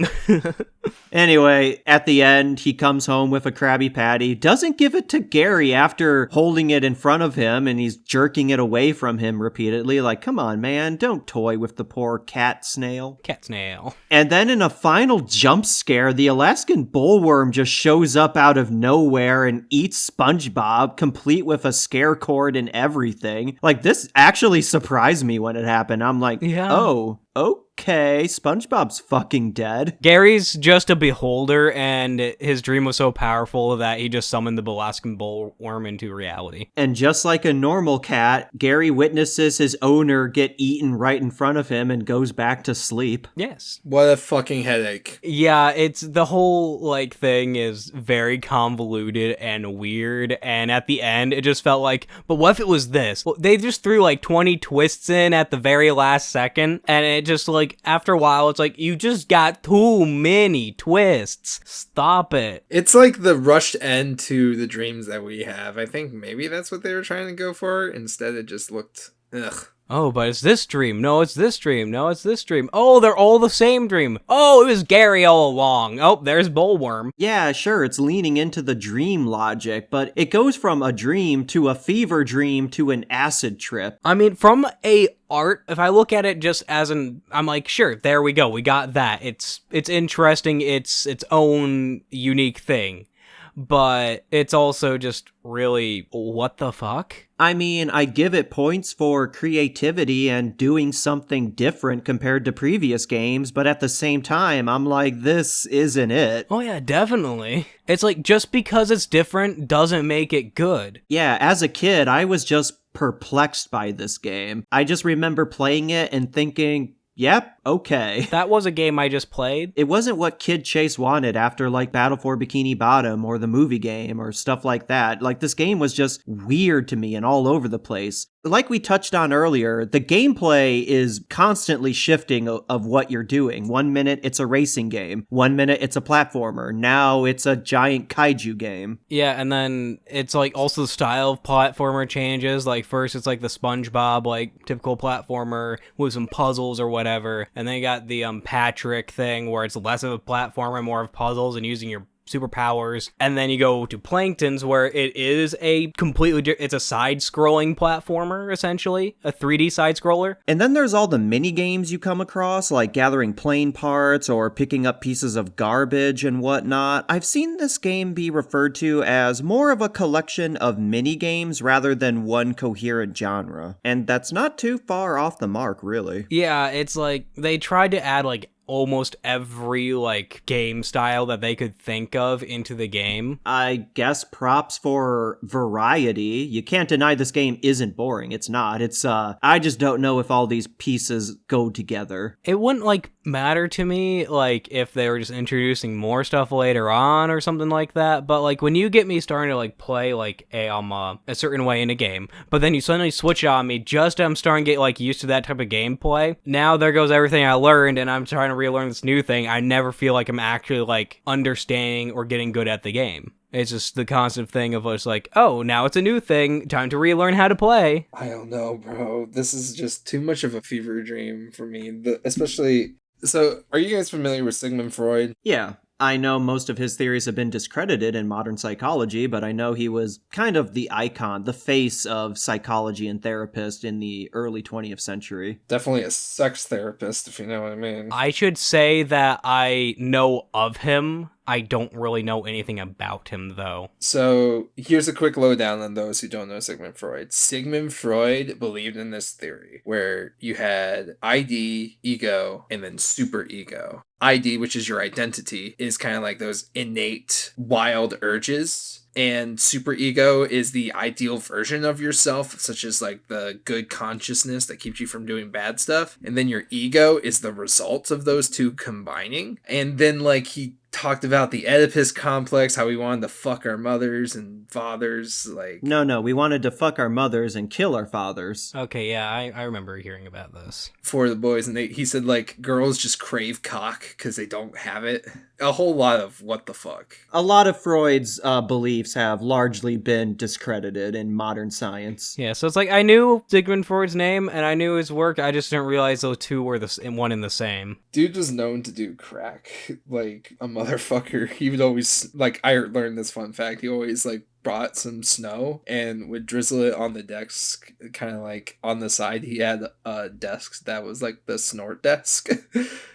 Anyway, at the end, he comes home with a Krabby Patty, doesn't give it to Gary after holding it in front of him, and he's jerking it away from him repeatedly, like, come on, man, don't toy with the poor cat snail. Cat snail. And then in a final jump scare, the Alaskan bullworm just shows up out of nowhere and eats SpongeBob, complete with a scare cord and everything. Like, this actually surprised me when it happened. I'm like, oh, okay, SpongeBob's fucking dead. Gary's just a beholder, and his dream was so powerful that he just summoned the Alaskan bullworm into reality. And just like a normal cat, Gary witnesses his owner get eaten right in front of him and goes back to sleep. Yes. What a fucking headache. Yeah, it's the whole, like, thing is very convoluted and weird, and at the end, it just felt like, but what if it was this? Well, they just threw, like, 20 twists in at the very last second, and it just, like, after a while, it's like, you just got too many twists. Stop it. It's like the rushed end to the dreams that we have. I think maybe that's what they were trying to go for. Instead, it just looked, ugh. Oh, but it's this dream. No, it's this dream. No, it's this dream. Oh, they're all the same dream. Oh, it was Gary all along. Oh, there's Bullworm. Yeah, sure, it's leaning into the dream logic, but it goes from a dream to a fever dream to an acid trip. I mean, from a art, if I look at it just as I'm like, sure, there we go. We got that. It's interesting. It's its own unique thing. But it's also just really, what the fuck? I mean, I give it points for creativity and doing something different compared to previous games, but at the same time, I'm like, this isn't it. Oh yeah, definitely. It's like, just because it's different doesn't make it good. Yeah, as a kid, I was just perplexed by this game. I just remember playing it and thinking, yep, okay. That was a game I just played. It wasn't what Kid Chase wanted after, like, Battle for Bikini Bottom or the movie game or stuff like that. Like, this game was just weird to me and all over the place. Like we touched on earlier, the gameplay is constantly shifting of what you're doing. 1 minute it's a racing game, 1 minute it's a platformer, now it's a giant kaiju game. Yeah, and then it's like also the style of platformer changes. Like first it's like the Spongebob, like typical platformer with some puzzles or whatever, and then you got the Patrick thing where it's less of a platformer, more of puzzles and using your superpowers. And then you go to Plankton's where it is a completely it's a side-scrolling platformer, essentially a 3D side-scroller. And then there's all the mini games you come across, like gathering plane parts or picking up pieces of garbage and whatnot. I've seen this game be referred to as more of a collection of mini games rather than one coherent genre, and that's not too far off the mark, really. Yeah, it's like they tried to add like almost every like game style that they could think of into the game. I guess props for variety. You can't deny this game isn't boring. It's not. It's I just don't know if all these pieces go together. It wouldn't like matter to me like if they were just introducing more stuff later on or something like that, but like when you get me starting to like play like a certain way in a game, but then you suddenly switch it on me just as I'm starting to get like used to that type of gameplay, now there goes everything I learned and I'm trying to relearn this new thing. I never feel like I'm actually like understanding or getting good at the game. It's just the constant thing of us like, oh, now it's a new thing, time to relearn how to play. I don't know, bro. This is just too much of a fever dream for me. Especially, so are you guys familiar with Sigmund Freud? Yeah. I know most of his theories have been discredited in modern psychology, but I know he was kind of the icon, the face of psychology and therapist in the early 20th century. Definitely a sex therapist, if you know what I mean. I should say that I know of him. I don't really know anything about him, though. So here's a quick lowdown on those who don't know Sigmund Freud. Sigmund Freud believed in this theory where you had ID, ego, and then superego. ID, which is your identity, is kind of like those innate wild urges. And superego is the ideal version of yourself, such as like the good consciousness that keeps you from doing bad stuff. And then your ego is the result of those two combining. And then like he talked about the Oedipus complex, how we wanted to fuck our mothers and fathers. Like No, we wanted to fuck our mothers and kill our fathers. Okay, yeah, I remember hearing about this. For the boys, and he said like girls just crave cock because they don't have it. A whole lot of what the fuck. A lot of Freud's beliefs have largely been discredited in modern science. Yeah, so it's like I knew Sigmund Freud's name and I knew his work. I just didn't realize those two were one and the same. Dude was known to do crack like a motherfucker. He would always like. I learned this fun fact. He always like brought some snow and would drizzle it on the desk, kind of like on the side. He had a desk that was like the snort desk.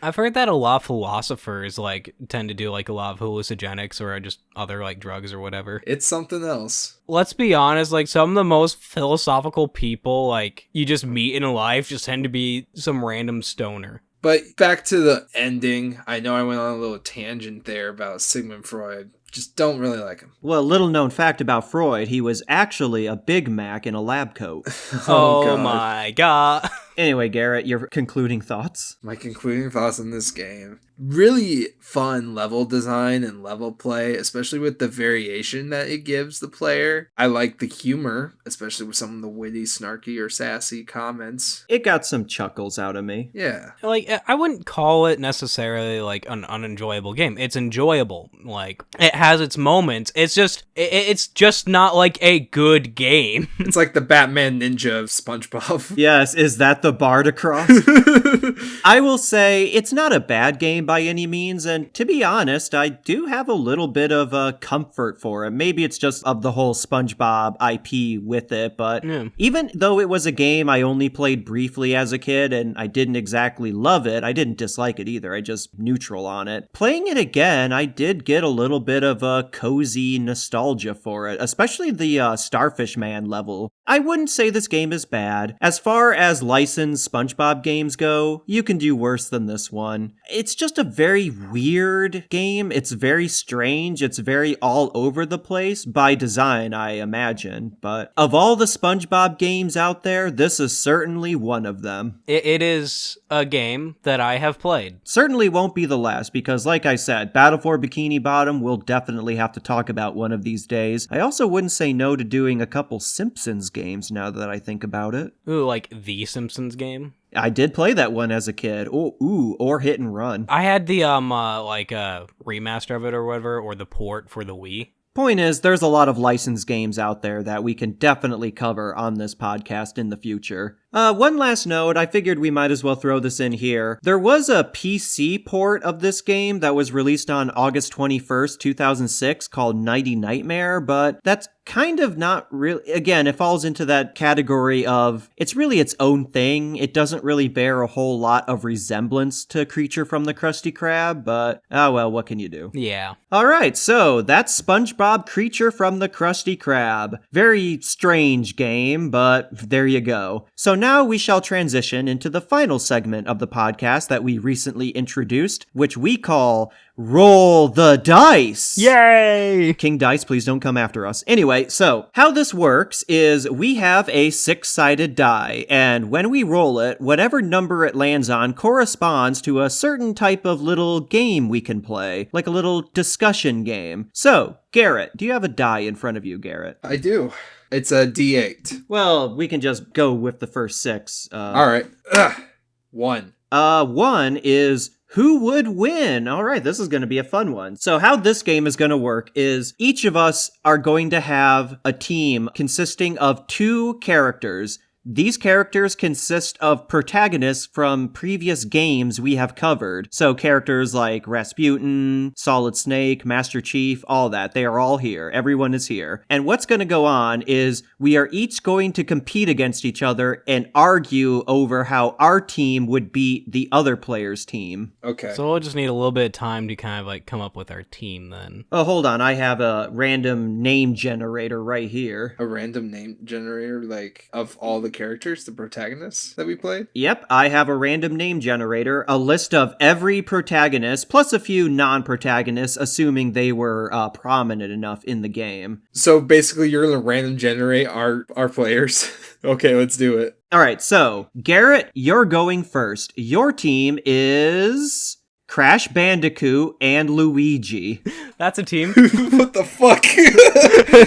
I've heard that a lot of philosophers like tend to do like a lot of hallucinogenics or just other like drugs or whatever. It's something else. Let's be honest, like some of the most philosophical people like you just meet in life just tend to be some random stoner. But back to the ending. I know I went on a little tangent there about Sigmund Freud. Just don't really like him. Well, little known fact about Freud, he was actually a Big Mac in a lab coat. Oh my god. Anyway, Garrett, your concluding thoughts? My concluding thoughts on this game. Really fun level design and level play, especially with the variation that it gives the player. I like the humor, especially with some of the witty, snarky, or sassy comments. It got some chuckles out of me. Yeah. Like, I wouldn't call it necessarily like an unenjoyable game. It's enjoyable. Like, it has its moments. It's just not like a good game. It's like the Batman Ninja of Spongebob. Yes, is that the bar to cross? I will say it's not a bad game by any means, and to be honest, I do have a little bit of a comfort for it. Maybe it's just of the whole SpongeBob IP with it, but even though it was a game I only played briefly as a kid and I didn't exactly love it, I didn't dislike it either. I just neutral on it. Playing it again, I did get a little bit of a cozy nostalgia for it, especially the Starfish Man level. I wouldn't say this game is bad. As far as licensed SpongeBob games go, you can do worse than this one. It's just a very weird game. It's very strange. It's very all over the place by design, I imagine. But of all the SpongeBob games out there, this is certainly one of them. It is a game that I have played. Certainly won't be the last because, like I said, Battle for Bikini Bottom we'll definitely have to talk about one of these days. I also wouldn't say no to doing a couple Simpsons games now that I think about it. Ooh, like the Simpsons game. I did play that one as a kid. Or Hit and Run. I had the remaster of it or whatever, or the port for the Wii. Point is, there's a lot of licensed games out there that we can definitely cover on this podcast in the future. One last note, I figured we might as well throw this in here. There was a PC port of this game that was released on August 21st, 2006 called Nighty Nightmare, but that's kind of not really, again, it falls into that category of, it's really its own thing. It doesn't really bear a whole lot of resemblance to Creature from the Krusty Krab, but, oh well, what can you do? Yeah. Alright, so that's SpongeBob Creature from the Krusty Krab. Very strange game, but there you go. So now we shall transition into the final segment of the podcast that we recently introduced, which we call Roll the Dice! Yay! King Dice, please don't come after us. Anyway, so how this works is we have a 6-sided die, and when we roll it, whatever number it lands on corresponds to a certain type of little game we can play, like a little discussion game. So, Garrett, do you have a die in front of you, Garrett? I do. It's a D8. Well, we can just go with the first 6. All right. 1. 1 is who would win? All right, this is going to be a fun one. So how this game is going to work is each of us are going to have a team consisting of 2 characters. These characters consist of protagonists from previous games we have covered. So characters like Rasputin, Solid Snake, Master Chief, all that. They are all here. Everyone is here. And what's going to go on is we are each going to compete against each other and argue over how our team would beat the other player's team. Okay. So we'll just need a little bit of time to kind of like come up with our team then. Oh, hold on. I have a random name generator right here. A random name generator, like, of all the characters, the protagonists that we played? Yep, I have a random name generator, a list of every protagonist, plus a few non-protagonists, assuming they were prominent enough in the game. So basically you're going to random generate our players? Okay, let's do it. All right, so Garrett, you're going first. Your team is Crash Bandicoot and Luigi. That's a team. What the fuck?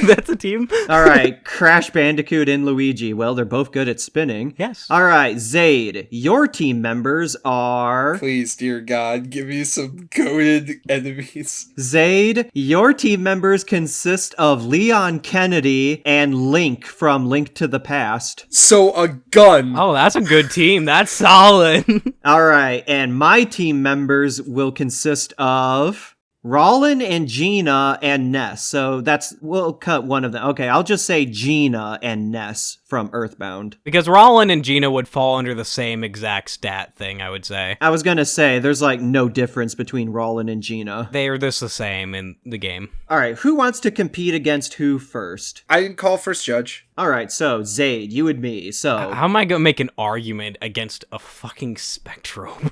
That's a team. All right, Crash Bandicoot and Luigi. Well, they're both good at spinning. Yes. All right, Zaid, your team members are... Please, dear God, give me some goated enemies. Zaid, your team members consist of Leon Kennedy and Link from Link to the Past. So a gun. Oh, that's a good team. That's solid. All right, and my team members will consist of Rollin and Gina and Ness. So we'll cut one of them. Okay, I'll just say Gina and Ness from Earthbound. Because Rollin and Gina would fall under the same exact stat thing, I would say. I was gonna say, there's like no difference between Rollin and Gina. They are just the same in the game. All right, who wants to compete against who first? I can call first judge. All right, so Zaid, you and me. So how am I gonna make an argument against a fucking Spectrum?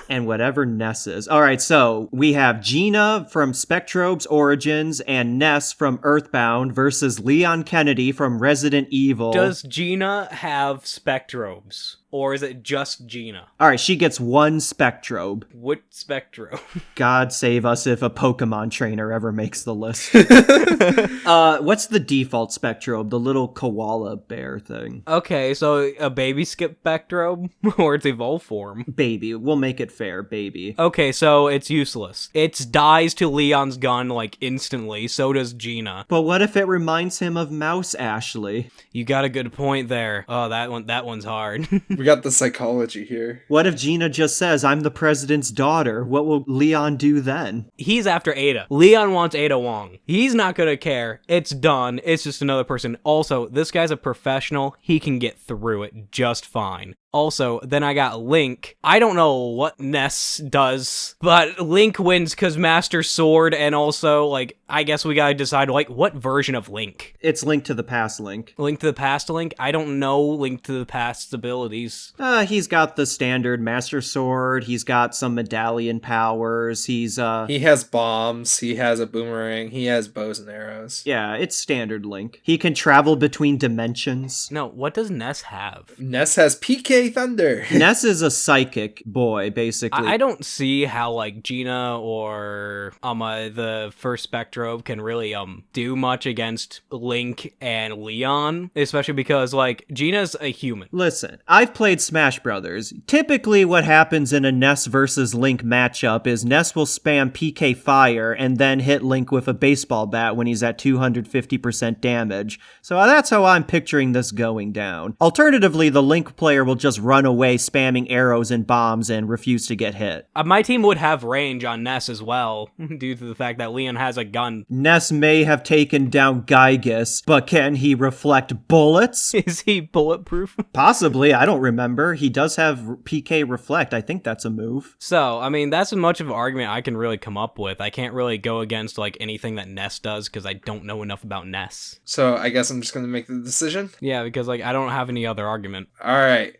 and whatever Ness is. All right, so we have Gina from Spectrobe's Origins and Ness from Earthbound versus Leon Kennedy from Resident Evil. Does Gina have Spectrobes? Or is it just Gina? All right, she gets 1 Spectrobe. What Spectro? God save us if a Pokemon trainer ever makes the list. What's the default Spectrobe? The little koala bear thing. Okay, so a baby skip Spectrobe? Or its evolved form? Baby. We'll make it fair, baby. Okay, so it's useless. It dies to Leon's gun, like, instantly. So does Gina. But what if it reminds him of Mouse Ashley? You got a good point there. Oh, that one's hard. We got the psychology here. What if Gina just says, I'm the president's daughter? What will Leon do then? He's after Ada. Leon wants Ada Wong. He's not gonna care. It's done. It's just another person. Also, this guy's a professional. He can get through it just fine. Also, then I got Link. I don't know what Ness does, but Link wins because Master Sword, and also, like, I guess we gotta decide, like, what version of Link? It's Link to the Past Link. Link to the Past Link? I don't know Link to the Past's abilities. He's got the standard Master Sword. He's got some medallion powers. He has bombs. He has a boomerang. He has bows and arrows. Yeah, it's standard Link. He can travel between dimensions. No, what does Ness have? Ness has PK PK Thunder. Ness is a psychic boy, basically. I don't see how like Gina or the first Spectro can really do much against Link and Leon, especially because like Gina's a human. Listen, I've played Smash Brothers. Typically what happens in a Ness versus Link matchup is Ness will spam PK Fire and then hit Link with a baseball bat when he's at 250% damage. So that's how I'm picturing this going down. Alternatively, the Link player will just run away spamming arrows and bombs and refuse to get hit. My team would have range on Ness as well, due to the fact that Leon has a gun. Ness may have taken down Gygus, but can he reflect bullets? Is he bulletproof? Possibly, I don't remember. He does have PK Reflect. I think that's a move. So, I mean, that's as much of an argument I can really come up with. I can't really go against like anything that Ness does because I don't know enough about Ness. So I guess I'm just going to make the decision. Yeah, because like I don't have any other argument. All right.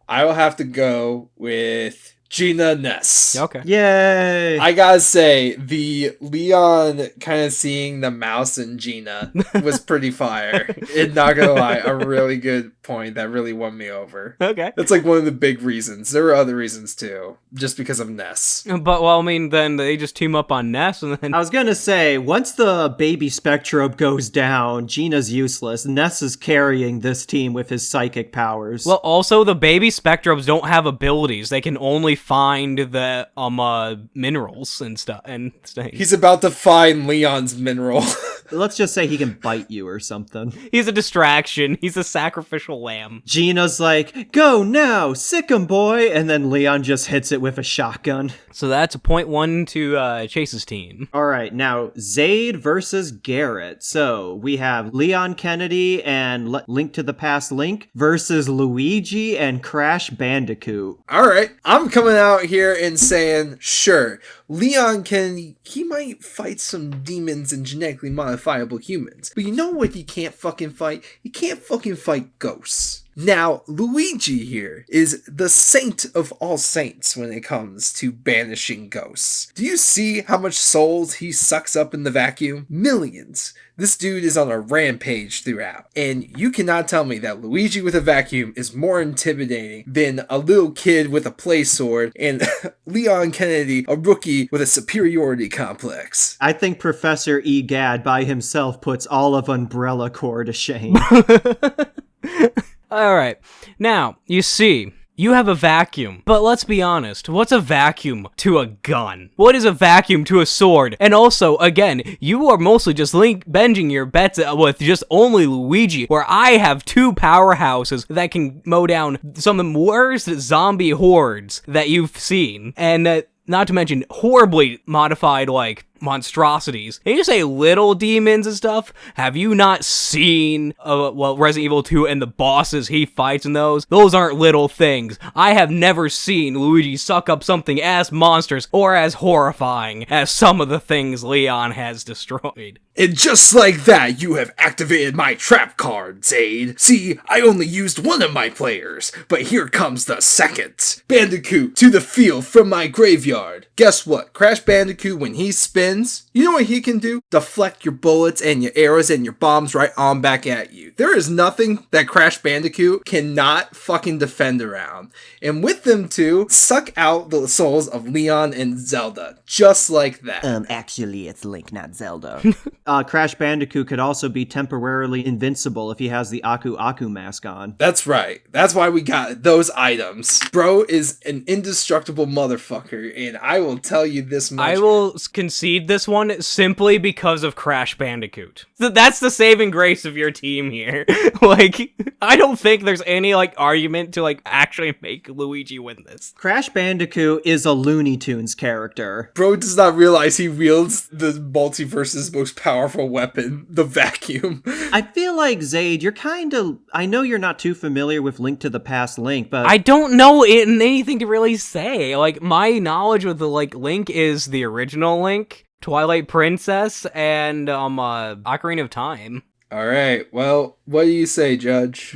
I will have to go with Gina Ness. Okay. Yay! I gotta say, the Leon kind of seeing the mouse in Gina was pretty fire. And not gonna lie, a really good point that really won me over. Okay. That's like one of the big reasons. There were other reasons too, just because of Ness. But, well, I mean, then they just team up on Ness and then... I was gonna say, once the baby Spectrobe goes down, Gina's useless. Ness is carrying this team with his psychic powers. Well, also, the baby Spectrobes don't have abilities. They can only find the minerals and stuff and things. He's about to find Leon's mineral. Let's just say he can bite you or something. He's a distraction. He's a sacrificial lamb. Gina's like, go now, sick 'em boy, and then Leon just hits it with a shotgun. So that's a 0.1 to Chase's team. All right, now Zaid versus Garrett. So we have Leon Kennedy and Link to the Past Link versus Luigi and Crash Bandicoot. All right, I'm coming out here and saying, sure, Leon Kennedy, he might fight some demons and genetically modifiable humans. But you know what he can't fucking fight? He can't fucking fight ghosts. Now, Luigi here is the saint of all saints when it comes to banishing ghosts. Do you see how much souls he sucks up in the vacuum? Millions. This dude is on a rampage throughout. And you cannot tell me that Luigi with a vacuum is more intimidating than a little kid with a play sword and Leon Kennedy, a rookie with a superiority complex. I think Professor Egad by himself puts all of Umbrella Corps to shame. All right. Now, you see, you have a vacuum. But let's be honest, what's a vacuum to a gun? What is a vacuum to a sword? And also, again, you are mostly just binging your bets with just only Luigi, where I have two powerhouses that can mow down some of the worst zombie hordes that you've seen. And not to mention horribly modified, like, monstrosities. And you say little demons and stuff? Have you not seen, Resident Evil 2 and the bosses he fights in those? Those aren't little things. I have never seen Luigi suck up something as monstrous or as horrifying as some of the things Leon has destroyed. And just like that, you have activated my trap card, Zaid. See, I only used one of my players, but here comes the second. Bandicoot, to the field from my graveyard. Guess what? Crash Bandicoot, when he spins, you know what he can do? Deflect your bullets and your arrows and your bombs right on back at you. There is nothing that Crash Bandicoot cannot fucking defend around. And with them too, suck out the souls of Leon and Zelda. Just like that. Actually, it's Link, not Zelda. Crash Bandicoot could also be temporarily invincible if he has the Aku Aku mask on. That's right. That's why we got those items. Bro is an indestructible motherfucker, and I will tell you this much. I will concede this one simply because of Crash Bandicoot. That's the saving grace of your team here. Like, I don't think there's any, like, argument to, like, actually make Luigi win this. Crash Bandicoot is a Looney Tunes character. Bro does not realize he wields the multiverse's most powerful weapon, the vacuum. I feel like, Zaid, I know you're not too familiar with Link to the Past Link, but... I don't know anything to really say. Like, my knowledge with the, like, Link is the original Link, Twilight Princess, and, Ocarina of Time. Alright, well, what do you say, Judge?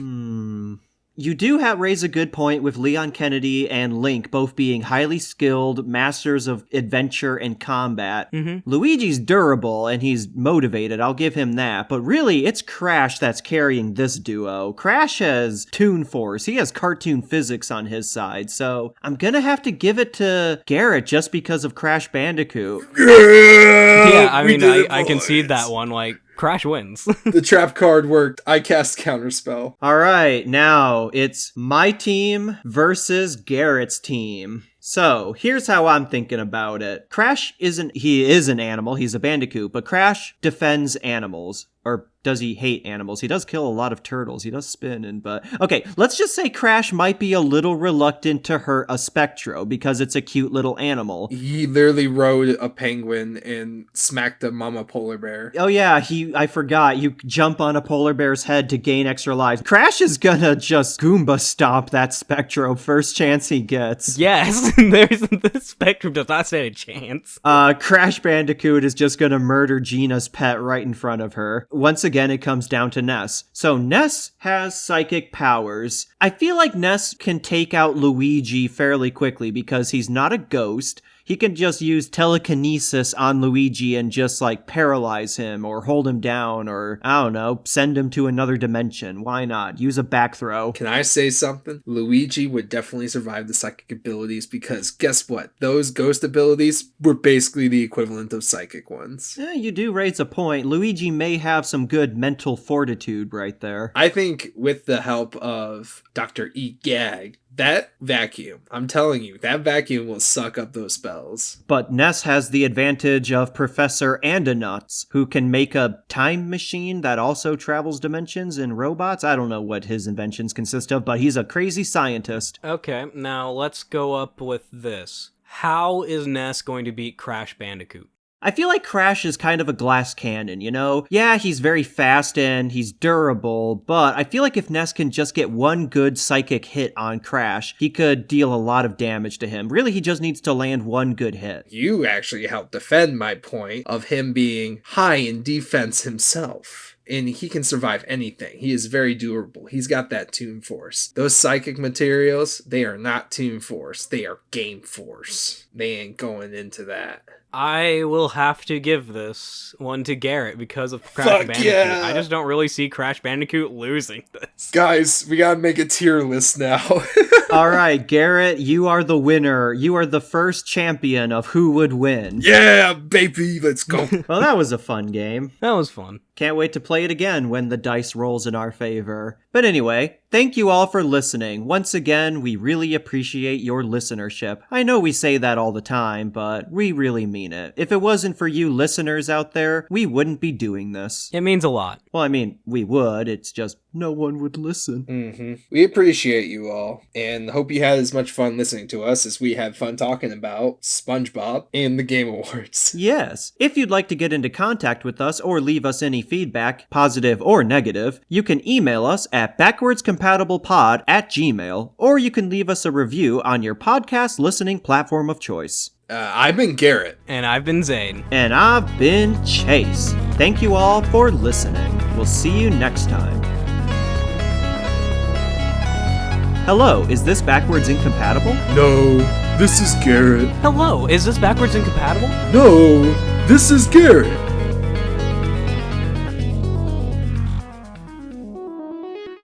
you do raise a good point with Leon Kennedy and Link both being highly skilled masters of adventure and combat. Luigi's durable and he's motivated, I'll give him that, but really it's Crash that's carrying this duo. Crash has Toon Force, he has cartoon physics on his side, so I'm gonna have to give it to Garrett just because of Crash Bandicoot. Yeah, I mean, I concede that one, like, Crash wins. The trap card worked. I cast Counterspell. All right, now it's my team versus Garrett's team. So, here's how I'm thinking about it. Crash he is an animal, he's a bandicoot, but Crash defends animals. Or does he hate animals? He does kill a lot of turtles. He does spin okay, let's just say Crash might be a little reluctant to hurt a Spectro because it's a cute little animal. He literally rode a penguin and smacked a mama polar bear. Oh yeah, I forgot. You jump on a polar bear's head to gain extra lives. Crash is gonna just Goomba stomp that Spectro first chance he gets. Yes, the Spectrum does not stand a chance. Crash Bandicoot is just gonna murder Gina's pet right in front of her. Once again, it comes down to Ness. So Ness has psychic powers. I feel like Ness can take out Luigi fairly quickly because he's not a ghost. He can just use telekinesis on Luigi and just, like, paralyze him or hold him down or, I don't know, send him to another dimension. Why not? Use a back throw. Can I say something? Luigi would definitely survive the psychic abilities because guess what? Those ghost abilities were basically the equivalent of psychic ones. You do raise a point. Luigi may have some good mental fortitude right there. I think with the help of Dr. Egag, that vacuum, I'm telling you, that vacuum will suck up those spells. But Ness has the advantage of Professor Andonuts, who can make a time machine that also travels dimensions in robots. I don't know what his inventions consist of, but he's a crazy scientist. Okay, now let's go up with this. How is Ness going to beat Crash Bandicoot? I feel like Crash is kind of a glass cannon, you know? Yeah, he's very fast and he's durable, but I feel like if Ness can just get one good psychic hit on Crash, he could deal a lot of damage to him. Really, he just needs to land one good hit. You actually helped defend my point of him being high in defense himself. And he can survive anything. He is very durable. He's got that Toon Force. Those psychic materials, they are not Toon Force. They are Game Force. They ain't going into that. I will have to give this one to Garrett because of Crash Bandicoot. Yeah. I just don't really see Crash Bandicoot losing this. Guys, we gotta make a tier list now. All right, Garrett, you are the winner. You are the first champion of who would win. Yeah, baby, let's go. Well, that was a fun game. That was fun. Can't wait to play it again when the dice rolls in our favor. But anyway, thank you all for listening. Once again, we really appreciate your listenership. I know we say that all the time, but we really mean it. If it wasn't for you listeners out there, we wouldn't be doing this. It means a lot. Well, I mean, we would. It's just no one would listen. We appreciate you all, and hope you had as much fun listening to us as we had fun talking about Spongebob and the Game Awards. Yes. If you'd like to get into contact with us or leave us any feedback, positive or negative, you can email us at backwardscompatiblepod@gmail.com, or you can leave us a review on your podcast listening platform of choice. I've been Garrett. And I've been Zane. And I've been Chase. Thank you all for listening. We'll see you next time. Hello, is this backwards incompatible? No, this is Garrett. Hello, is this backwards incompatible? No, this is Garrett.